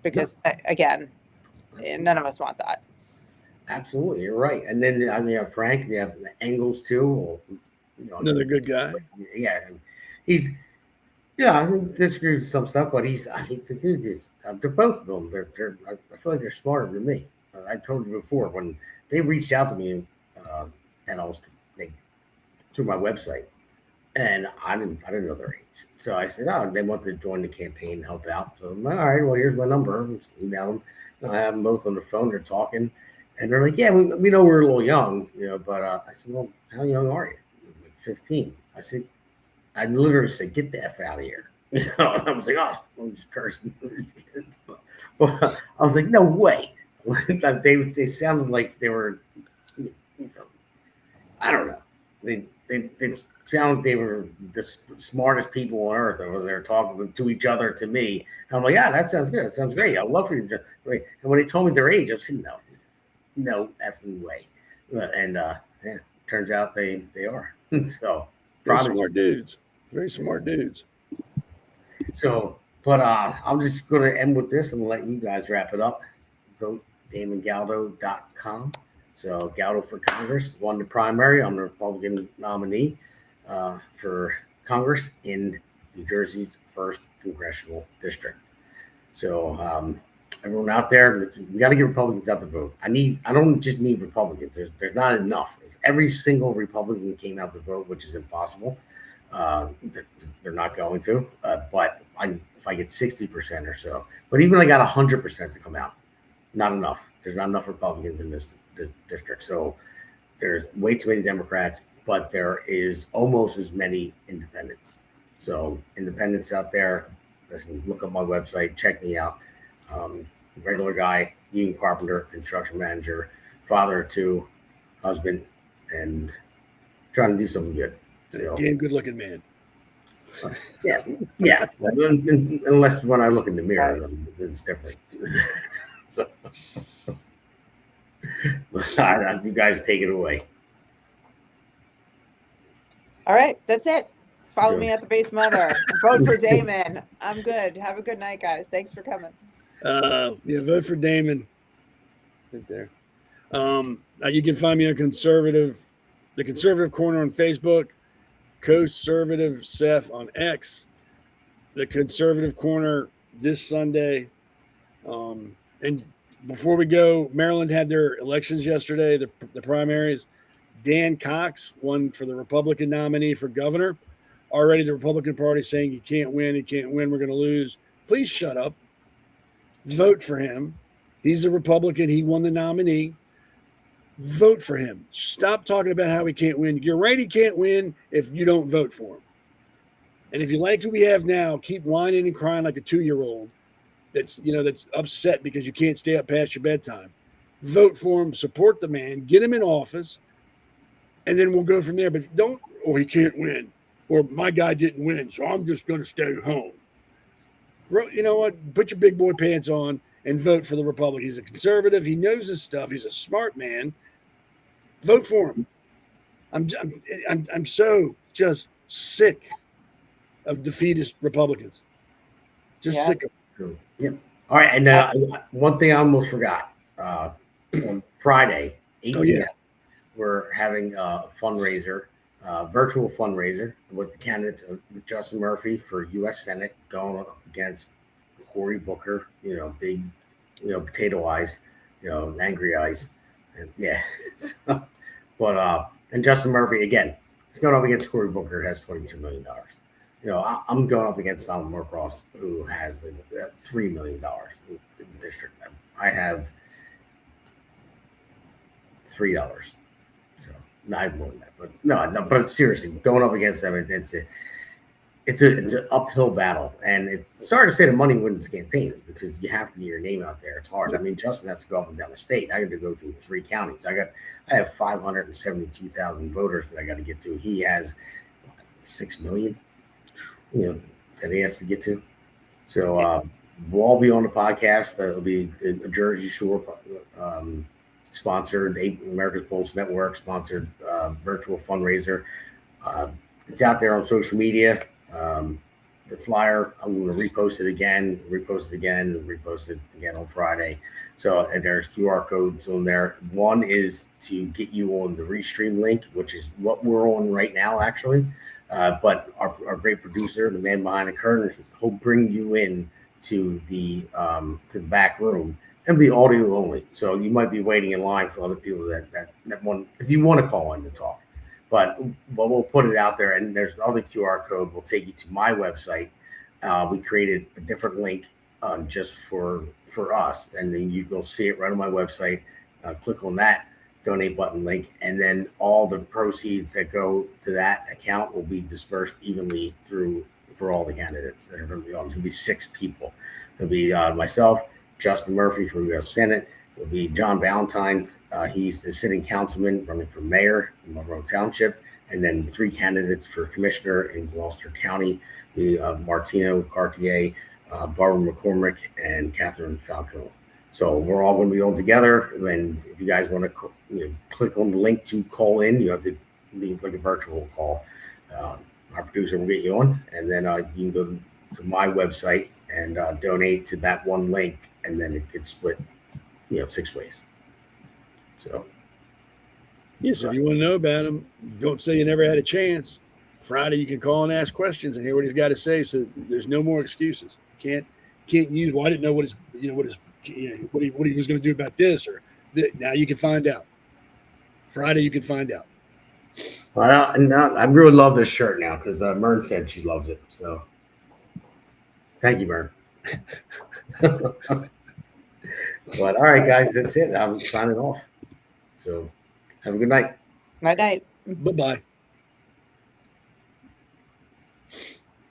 Because again, none of us want that. Absolutely, you're right. And then you have Frank, you have Engels too. Another good guy. Yeah, he's. Yeah, I disagree with some stuff, but the dude is. They're both of them. I feel like they're smarter than me. I told you before when they reached out to me, and I was through my website, and I didn't know their age. So I said, "Oh, they want to join the campaign, help out." So I'm like, all right, well, here's my number. Just email them. I have them both on the phone. They're talking. And they're like, yeah, we know we're a little young, but I said, well, how young are you? Like 15. I literally said, get the F out of here. I was like, oh, I'm just cursing. But I was like, no way. They sounded like they were, I don't know. they sound like they were the smartest people on earth. As they're talking to each other to me. I'm like, yeah, that sounds good. That sounds great. I'd love for you to. And when they told me their age, I said, no effing way. And turns out they are. So very smart dudes. Very smart dudes. So, but I'm just going to end with this and let you guys wrap it up. Vote DamonGaldo.com. So Galdo for Congress won the primary. I'm the Republican nominee for Congress in New Jersey's 1st congressional district. So everyone out there, we got to get Republicans out to vote. I don't just need Republicans. There's not enough. If every single Republican came out to vote, which is impossible, they're not going to. But if I get 60% or so, but even I got 100% to come out, not enough. There's not enough Republicans in this district. So there's way too many Democrats, but there is almost as many independents. So independents out there, listen, look up my website, check me out. Regular guy, union carpenter, construction manager, father of 2, husband, and trying to do something good. So, damn good looking man. Yeah. Unless when I look in the mirror, then it's different. So you guys take it away. All right, that's it. Follow me at the Base Mother. Vote for Damon. I'm good. Have a good night, guys. Thanks for coming. Vote for Damon. Right there. You can find me on the Conservative Corner on Facebook, Conservative Seth on X, the Conservative Corner this Sunday. And before we go, Maryland had their elections yesterday, the primaries. Dan Cox won for the Republican nominee for governor. Already the Republican Party saying he can't win, we're going to lose. Please shut up. Vote for him. He's a Republican. He won the nominee. Vote for him. Stop talking about how he can't win. You're right, he can't win if you don't vote for him. And if you like who we have now, keep whining and crying like a 2-year-old that's upset because you can't stay up past your bedtime. Vote for him, support the man, get him in office, and then we'll go from there. But he can't win, or my guy didn't win, so I'm just going to stay home. You know what? Put your big boy pants on and vote for the Republican. He's a conservative. He knows his stuff. He's a smart man. Vote for him. I'm so just sick of defeatist Republicans. Sick of them. Yeah. All right. And one thing I almost forgot. On Friday, 8 p.m., we're having a fundraiser, virtual fundraiser with the candidates with Justin Murphy for U.S. Senate going up against Cory Booker, big, potato eyes, angry eyes. And and Justin Murphy, again, he's going up against Cory Booker, who has $22 million. I'm going up against Donald Norcross, who has $3 million in the district. I have $3. So not more than that, but no. But seriously, going up against them, it's an uphill battle, and it's sorry to say the money wins campaigns because you have to get your name out there. It's hard. I mean, Justin has to go up and down the state. I got to go through 3 counties. I have 572,000 voters that I got to get to. He has 6 million, that he has to get to. So we'll all be on the podcast. It'll be the Jersey Shore sponsored America's Pulse Network sponsored virtual fundraiser. It's out there on social media. The flyer, I'm going to repost it again on Friday. So, and there's QR codes on there. One is to get you on the Restream link, which is what we're on right now, actually. But our great producer, the man behind the curtain, he'll bring you in to the back room and be audio only. So you might be waiting in line for other people that want, if you want to call in to talk. But we'll put it out there, and there's another QR code will take you to my website. We created a different link just for us, and then you'll see it right on my website. Click on that donate button link, and then all the proceeds that go to that account will be dispersed evenly for all the candidates that are going to be on. It's going to be 6 people. It'll be myself, Justin Murphy for U.S. Senate. It'll be John Valentine. He's the sitting councilman running for mayor in Monroe Township. and then 3 candidates for commissioner in Gloucester County, the Martino Cartier, Barbara McCormick, and Catherine Falcone. So we're all going to be on together. And if you guys want to click on the link to call in, you have to be like a virtual call. Our producer will get you on, and then you can go to my website and donate to that one link, and then it gets split, 6 ways. So. Yes, if you want to know about him, don't say you never had a chance. Friday, you can call and ask questions and hear what he's got to say. So there's no more excuses. Can't use. Well, I didn't know what he was going to do about this or that. Now you can find out. Friday, you can find out. Well, I really love this shirt now because Mern said she loves it. So thank you, Mern. But all right, guys, that's it. I'm signing off. So. Have a good night. Good night. Bye-bye.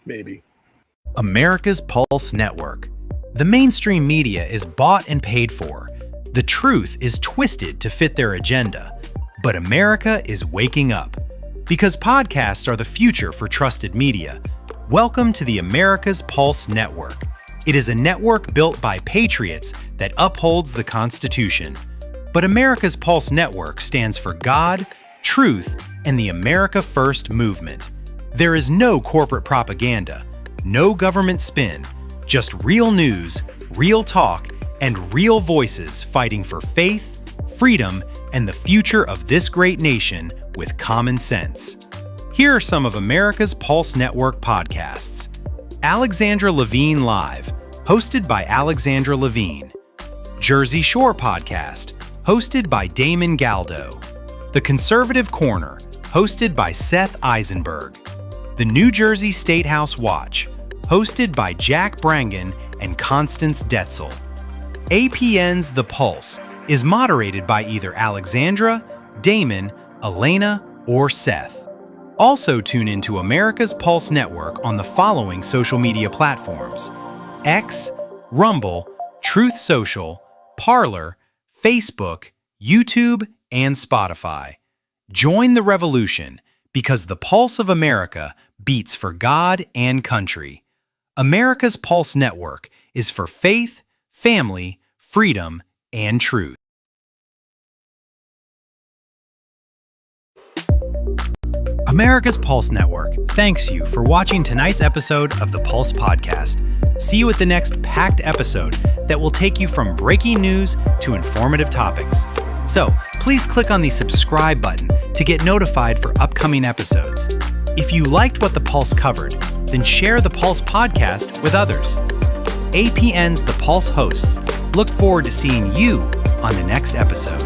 Maybe. America's Pulse Network. The mainstream media is bought and paid for. The truth is twisted to fit their agenda. But America is waking up. Because podcasts are the future for trusted media. Welcome to the America's Pulse Network. It is a network built by patriots that upholds the Constitution. But America's Pulse Network stands for God, truth, and the America First movement. There is no corporate propaganda, no government spin, just real news, real talk, and real voices fighting for faith, freedom, and the future of this great nation with common sense. Here are some of America's Pulse Network podcasts. Alexandra Levine Live, hosted by Alexandra Levine. Jersey Shore Podcast, hosted by Damon Galdo. The Conservative Corner, hosted by Seth Eisenberg. The New Jersey State House Watch, hosted by Jack Brangan and Constance Detzel. APN's The Pulse is moderated by either Alexandra, Damon, Elana, or Seth. Also tune into America's Pulse Network on the following social media platforms: X, Rumble, Truth Social, Parler, Facebook, YouTube, and Spotify. Join the revolution because the pulse of America beats for God and country. America's Pulse Network is for faith, family, freedom, and truth. America's Pulse Network thanks you for watching tonight's episode of the Pulse Podcast. See you at the next packed episode that will take you from breaking news to informative topics. So please click on the subscribe button to get notified for upcoming episodes. If you liked what the Pulse covered, then share the Pulse Podcast with others. APN's The Pulse hosts look forward to seeing you on the next episode.